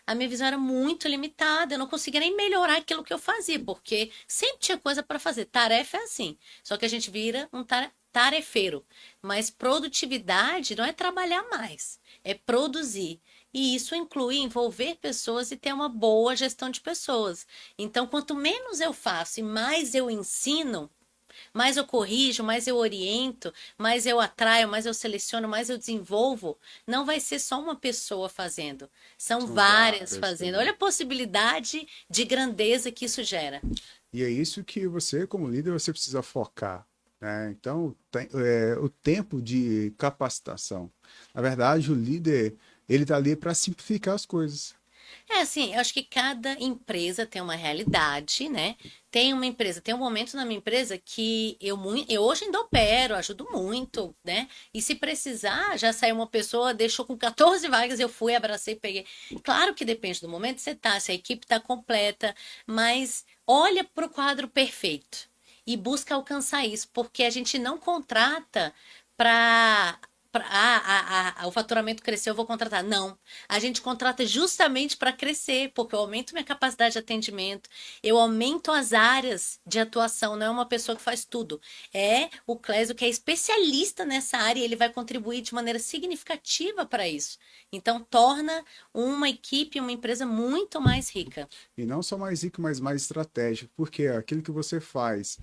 a minha visão era muito limitada. Eu não conseguia nem melhorar aquilo que eu fazia. Porque sempre tinha coisa para fazer. Tarefa é assim. Só que a gente vira um tarefeiro. Mas produtividade não é trabalhar mais. É produzir. E isso inclui envolver pessoas e ter uma boa gestão de pessoas. Então, quanto menos eu faço e mais eu ensino, mais eu corrijo, mais eu oriento, mais eu atraio, mais eu seleciono, mais eu desenvolvo, não vai ser só uma pessoa fazendo. São São várias várias fazendo. também. Olha a possibilidade de grandeza que isso gera. E é isso que você, como líder, você precisa focar. Né? Então, o tempo de capacitação. Na verdade, o líder, ele está ali para simplificar as coisas. É assim, eu acho que cada empresa tem uma realidade, né? Tem uma empresa, tem um momento na minha empresa que eu hoje ainda opero, ajudo muito, né? E se precisar, já saiu uma pessoa, deixou com 14 vagas, eu fui, abracei, peguei. Claro que depende do momento que você tá, se a equipe tá completa, mas olha para o quadro perfeito e busca alcançar isso, porque a gente não contrata para o faturamento cresceu, eu vou contratar. Não. A gente contrata justamente para crescer, porque eu aumento minha capacidade de atendimento, eu aumento as áreas de atuação, não é uma pessoa que faz tudo. É o Clésio que é especialista nessa área e ele vai contribuir de maneira significativa para isso. Então, torna uma equipe, uma empresa muito mais rica. E não só mais rico, mas mais estratégico. Porque aquilo que você faz,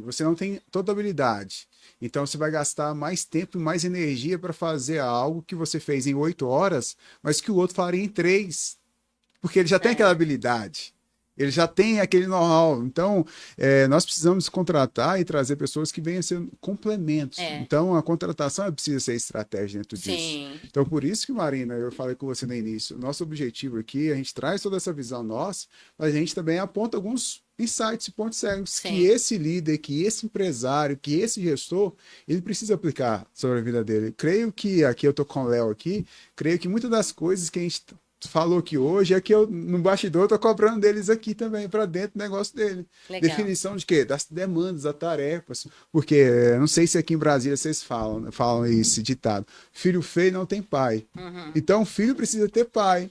você não tem toda a habilidade. Então você vai gastar mais tempo e mais energia para fazer algo que você fez em 8 horas, mas que o outro faria em 3. Porque ele já tem aquela habilidade. Ele já tem aquele know-how. Então, nós precisamos contratar e trazer pessoas que venham ser complementos. Então, a contratação precisa ser estratégia dentro disso. Sim. Então, por isso que, Marina, eu falei com você no início, nosso objetivo aqui, a gente traz toda essa visão nossa, mas a gente também aponta alguns insights e pontos cegos Sim. que esse líder, que esse empresário, que esse gestor, ele precisa aplicar sobre a vida dele. Creio que, aqui eu tô com o Léo aqui, creio que muitas das coisas que a gente falou aqui hoje é que eu, no bastidor, tô cobrando deles aqui também, para dentro do negócio dele. Legal. Definição de quê? Das demandas, das tarefas. Porque, não sei se aqui em Brasília vocês falam esse ditado, filho feio não tem pai. Então, filho precisa ter pai.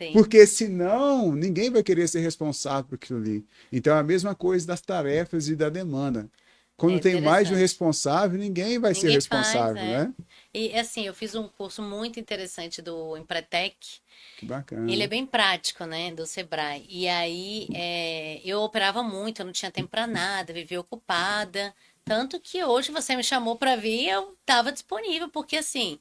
Sim. Porque senão, ninguém vai querer ser responsável por aquilo ali. Então, é a mesma coisa das tarefas e da demanda. Quando tem mais de um responsável, ninguém vai ser responsável, né? E assim, eu fiz um curso muito interessante do Empretec. Que bacana. Ele é bem prático, né, do Sebrae. E aí eu operava muito, eu não tinha tempo para nada, vivia ocupada. Tanto que hoje você me chamou para vir, eu estava disponível, porque assim,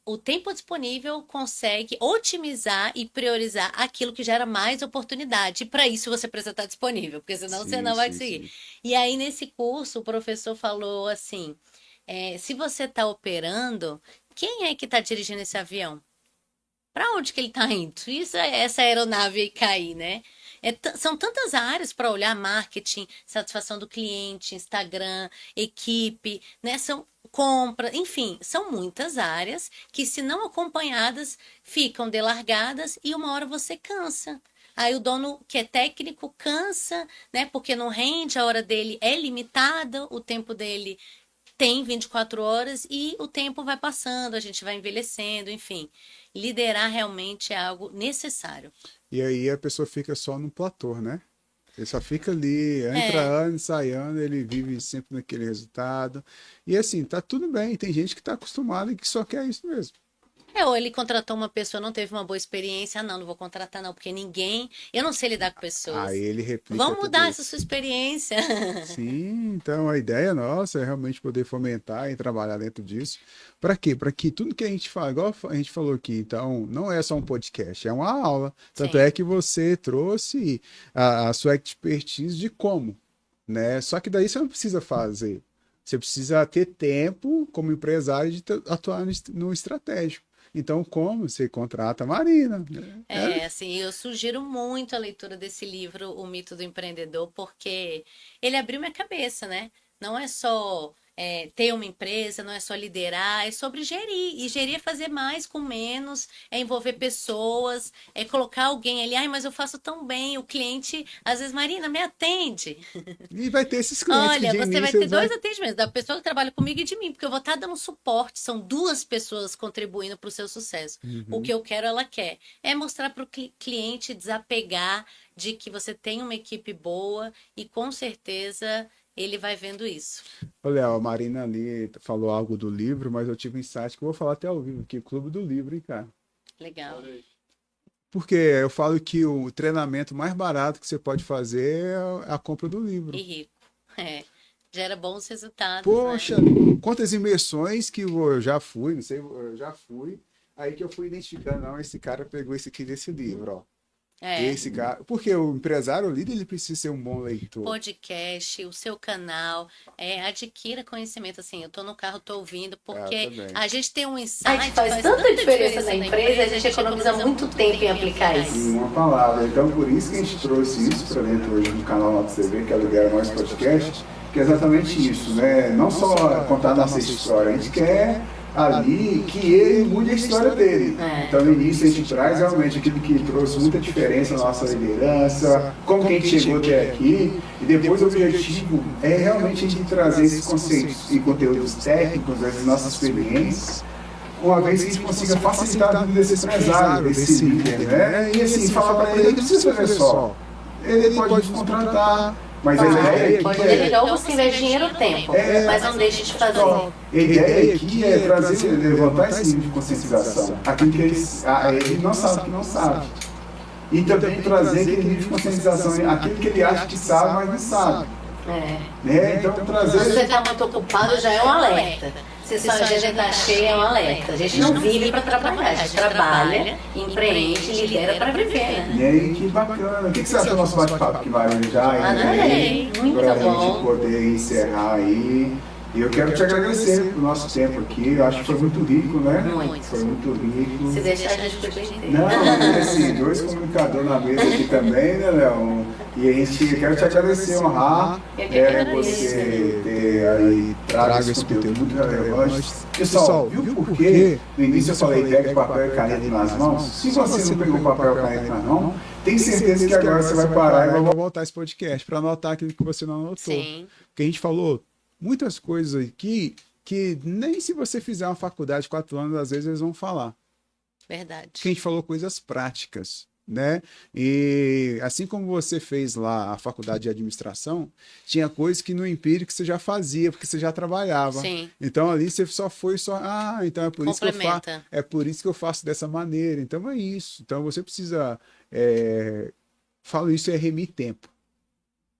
o tempo disponível consegue otimizar e priorizar aquilo que gera mais oportunidade. E para isso você precisa estar disponível, porque senão você não vai conseguir. Sim. E aí, nesse curso, o professor falou assim: se você está operando, quem é que está dirigindo esse avião? Para onde que ele está indo? Isso é essa aeronave aí cair, né? São tantas áreas para olhar: marketing, satisfação do cliente, Instagram, equipe, né? São compra, enfim, são muitas áreas que, se não acompanhadas, ficam delargadas e uma hora você cansa. Aí o dono que é técnico cansa, né? Porque não rende, a hora dele é limitada, o tempo dele tem 24 horas e o tempo vai passando, a gente vai envelhecendo, enfim. Liderar realmente é algo necessário. E aí a pessoa fica só no platô, né? Ele só fica ali, entra ano, sai ano, ele vive sempre naquele resultado. E assim, tá tudo bem. Tem gente que tá acostumada e que só quer isso mesmo. Ou ele contratou uma pessoa, não teve uma boa experiência. Não vou contratar não, porque eu não sei lidar com pessoas. Aí ele replica. Vamos mudar essa sua experiência. Sim, então a ideia nossa é realmente poder fomentar e trabalhar dentro disso. Para quê? Para que tudo que a gente fala, igual a gente falou aqui, então, não é só um podcast, é uma aula. Tanto é que você trouxe a sua expertise de como, né? Só que daí você não precisa fazer. Você precisa ter tempo como empresário de atuar no estratégico. Então, como você contrata a Marina? Assim, eu sugiro muito a leitura desse livro, O Mito do Empreendedor, porque ele abriu minha cabeça, né? Não é só ter uma empresa, não é só liderar, é sobre gerir. E gerir é fazer mais com menos, é envolver pessoas, é colocar alguém ali, ai, mas eu faço tão bem, o cliente, às vezes, Marina, me atende. E vai ter esses clientes Olha, que de você vai início ter dois atendimentos, da pessoa que trabalha comigo e de mim, porque eu vou estar dando suporte, são duas pessoas contribuindo para o seu sucesso. O que eu quero, ela quer. É mostrar para o cliente desapegar de que você tem uma equipe boa e com certeza ele vai vendo isso. Olha, a Marina ali falou algo do livro, mas eu tive um insight que eu vou falar até ao vivo aqui, Clube do Livro, hein, cara? Legal. Porque eu falo que o treinamento mais barato que você pode fazer é a compra do livro. E rico. Gera bons resultados. Poxa, né? quantas imersões que eu já fui, não sei, eu já fui, aí que eu fui identificando, não, esse cara pegou esse aqui desse livro, ó. Esse cara, porque o empresário, o líder, ele precisa ser um bom leitor. Podcast, o seu canal, adquira conhecimento. Assim, eu tô no carro, tô ouvindo, porque a gente tem um insight. Faz tanta diferença na empresa, a gente economiza muito tempo em aplicar isso. Em uma palavra. Então, por isso que a gente trouxe isso para dentro hoje do canal Nota CV, que é o Lidera Mais Podcast, que é exatamente isso, né? Não só contar nossa história, a gente quer ali que ele mude a história dele. Então, no início, a gente traz realmente aquilo que trouxe muita diferença na nossa liderança, como que a gente chegou até aqui, e depois o objetivo é realmente a gente trazer esses conceitos e conteúdos técnicos, as nossas experiências, uma vez que a gente consiga facilitar a vida desse empresário, desse líder, né? E assim, falar para ele, ele não precisa fazer só. Ele pode nos contratar. Mas a ideia aqui pode delegar ou você investe dinheiro ou tempo, mas não deixe de fazer. A ideia aqui é trazer, levantar esse nível de conscientização. Aquilo que ele não sabe que não sabe. E também trazer aquele nível de conscientização, aquilo que ele acha que sabe, mas não sabe. Então, trazer... Se você está muito ocupado, já é um alerta. Se sua agenda está cheia, é um alerta. A gente não vive para trabalhar, a gente trabalha, empreende, lidera para viver, né? E aí, que bacana. O que você acha do nosso bate-papo, que Marina? Adorei, muito bom. Para a bom. gente poder encerrar aí. E eu quero te agradecer pelo nosso tempo aqui. Eu acho que foi muito rico, né? Muito. Foi muito rico. Se deixar, a gente fica inteiro. Não, mas assim, dois comunicadores na mesa aqui também, né, Léo? E a gente quero te agradecer, honrar você ter aí trago esse conteúdo muito relevante. Pessoal, viu por quê? No início eu falei, pega papel e caneta nas mãos. Se você não pegou papel e caneta nas mãos, tem certeza que agora você vai parar e vai voltar esse podcast para anotar aquilo que você não anotou. Sim. Porque a gente falou muitas coisas aqui que nem se você fizer uma faculdade de 4 anos, às vezes eles vão falar. Verdade. Porque a gente falou coisas práticas, né? E assim como você fez lá a faculdade de administração, tinha coisas que no empírico você já fazia, porque você já trabalhava. Sim. Então ali você então é por isso que eu faço, Complementa. é por isso que eu faço dessa maneira. Então é isso. Então você precisa, falo isso, é remir tempo.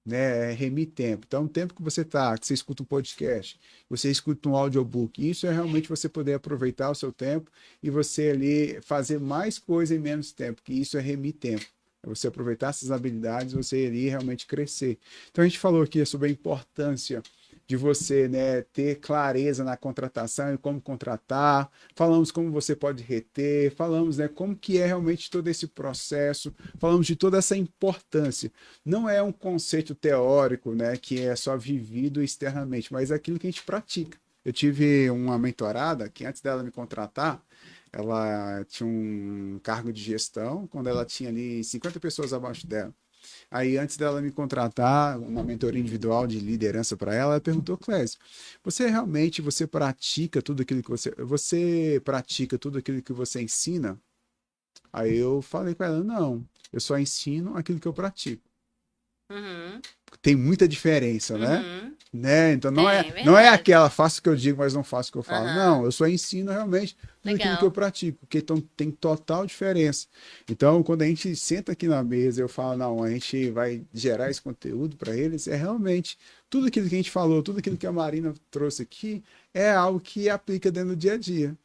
Né, remir tempo. Então, o tempo que você escuta um podcast, você escuta um audiobook, isso é realmente você poder aproveitar o seu tempo e você ali fazer mais coisa em menos tempo, que isso é remir tempo. É você aproveitar essas habilidades, você ali realmente crescer. Então, a gente falou aqui sobre a importância de você, né, ter clareza na contratação e como contratar, falamos como você pode reter, falamos, né, como que é realmente todo esse processo, falamos de toda essa importância. Não é um conceito teórico, né, que é só vivido externamente, mas é aquilo que a gente pratica. Eu tive uma mentorada que antes dela me contratar, ela tinha um cargo de gestão, quando ela tinha ali 50 pessoas abaixo dela. Aí, antes dela me contratar, uma mentoria individual de liderança para ela perguntou, Clésio, você pratica tudo aquilo que você pratica tudo aquilo que você ensina? Aí eu falei com ela, não, eu só ensino aquilo que eu pratico. Uhum. Tem muita diferença, né? Então não é aquela, faço o que eu digo, mas não faço o que eu falo. Não, eu só ensino realmente aquilo que eu pratico, porque então tem total diferença. Então, quando a gente senta aqui na mesa, eu falo, não, a gente vai gerar esse conteúdo para eles, é realmente tudo aquilo que a gente falou, tudo aquilo que a Marina trouxe aqui, é algo que aplica dentro do dia a dia,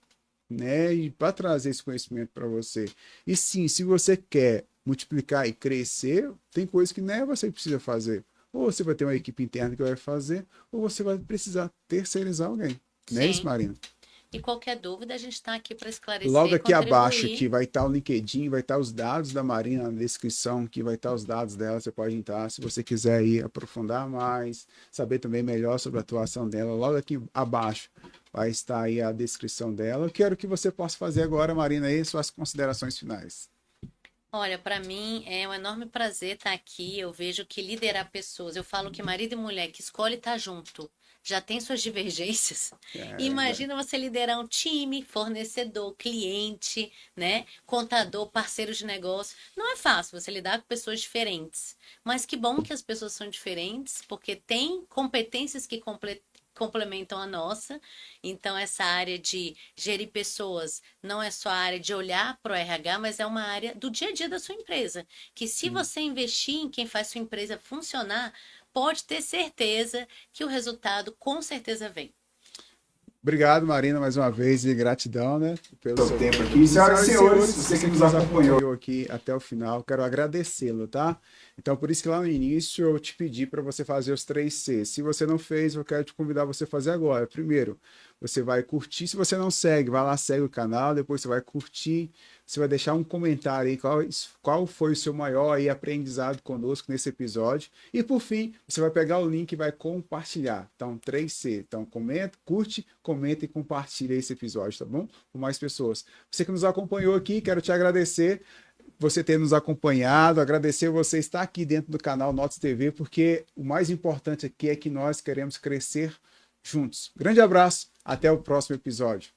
né? E para trazer esse conhecimento para você. E sim, se você quer multiplicar e crescer, tem coisas que não é você que precisa fazer. Ou você vai ter uma equipe interna que vai fazer, ou você vai precisar terceirizar alguém. Não é isso, Marina? E qualquer dúvida, a gente está aqui para esclarecer. Logo aqui contribuir. abaixo aqui vai estar o LinkedIn, vai estar os dados da Marina na descrição, que vai estar os dados dela, você pode entrar se você quiser ir aprofundar mais, saber também melhor sobre a atuação dela. Logo aqui abaixo vai estar aí a descrição dela. Eu quero que você possa fazer agora, Marina, aí suas considerações finais. Olha, para mim é um enorme prazer estar aqui. Eu vejo que liderar pessoas, eu falo que marido e mulher que escolhe estar junto já tem suas divergências. Imagina você liderar um time, fornecedor, cliente, né, contador, parceiro de negócio. Não é fácil você lidar com pessoas diferentes. Mas que bom que as pessoas são diferentes, porque tem competências que complementam a nossa. Então, essa área de gerir pessoas não é só a área de olhar para o RH, mas é uma área do dia a dia da sua empresa. Que se você investir em quem faz sua empresa funcionar, pode ter certeza que o resultado com certeza vem. Obrigado, Marina, mais uma vez, e gratidão, né, pelo seu tempo aqui. Senhoras e senhores, você que nos acompanhou aqui até o final, quero agradecê-lo, tá? Então, por isso que lá no início eu te pedi para você fazer os 3 Cs. Se você não fez, eu quero te convidar a você fazer agora. Primeiro, você vai curtir. Se você não segue, vai lá, segue o canal. Depois você vai curtir. Você vai deixar um comentário aí qual foi o seu maior aí aprendizado conosco nesse episódio. E por fim, você vai pegar o link e vai compartilhar. Então, 3C. Então, curte, comenta e compartilha esse episódio, tá bom? Com mais pessoas. Você que nos acompanhou aqui, quero te agradecer você ter nos acompanhado, agradecer você estar aqui dentro do canal Notas TV, porque o mais importante aqui é que nós queremos crescer juntos. Grande abraço, até o próximo episódio.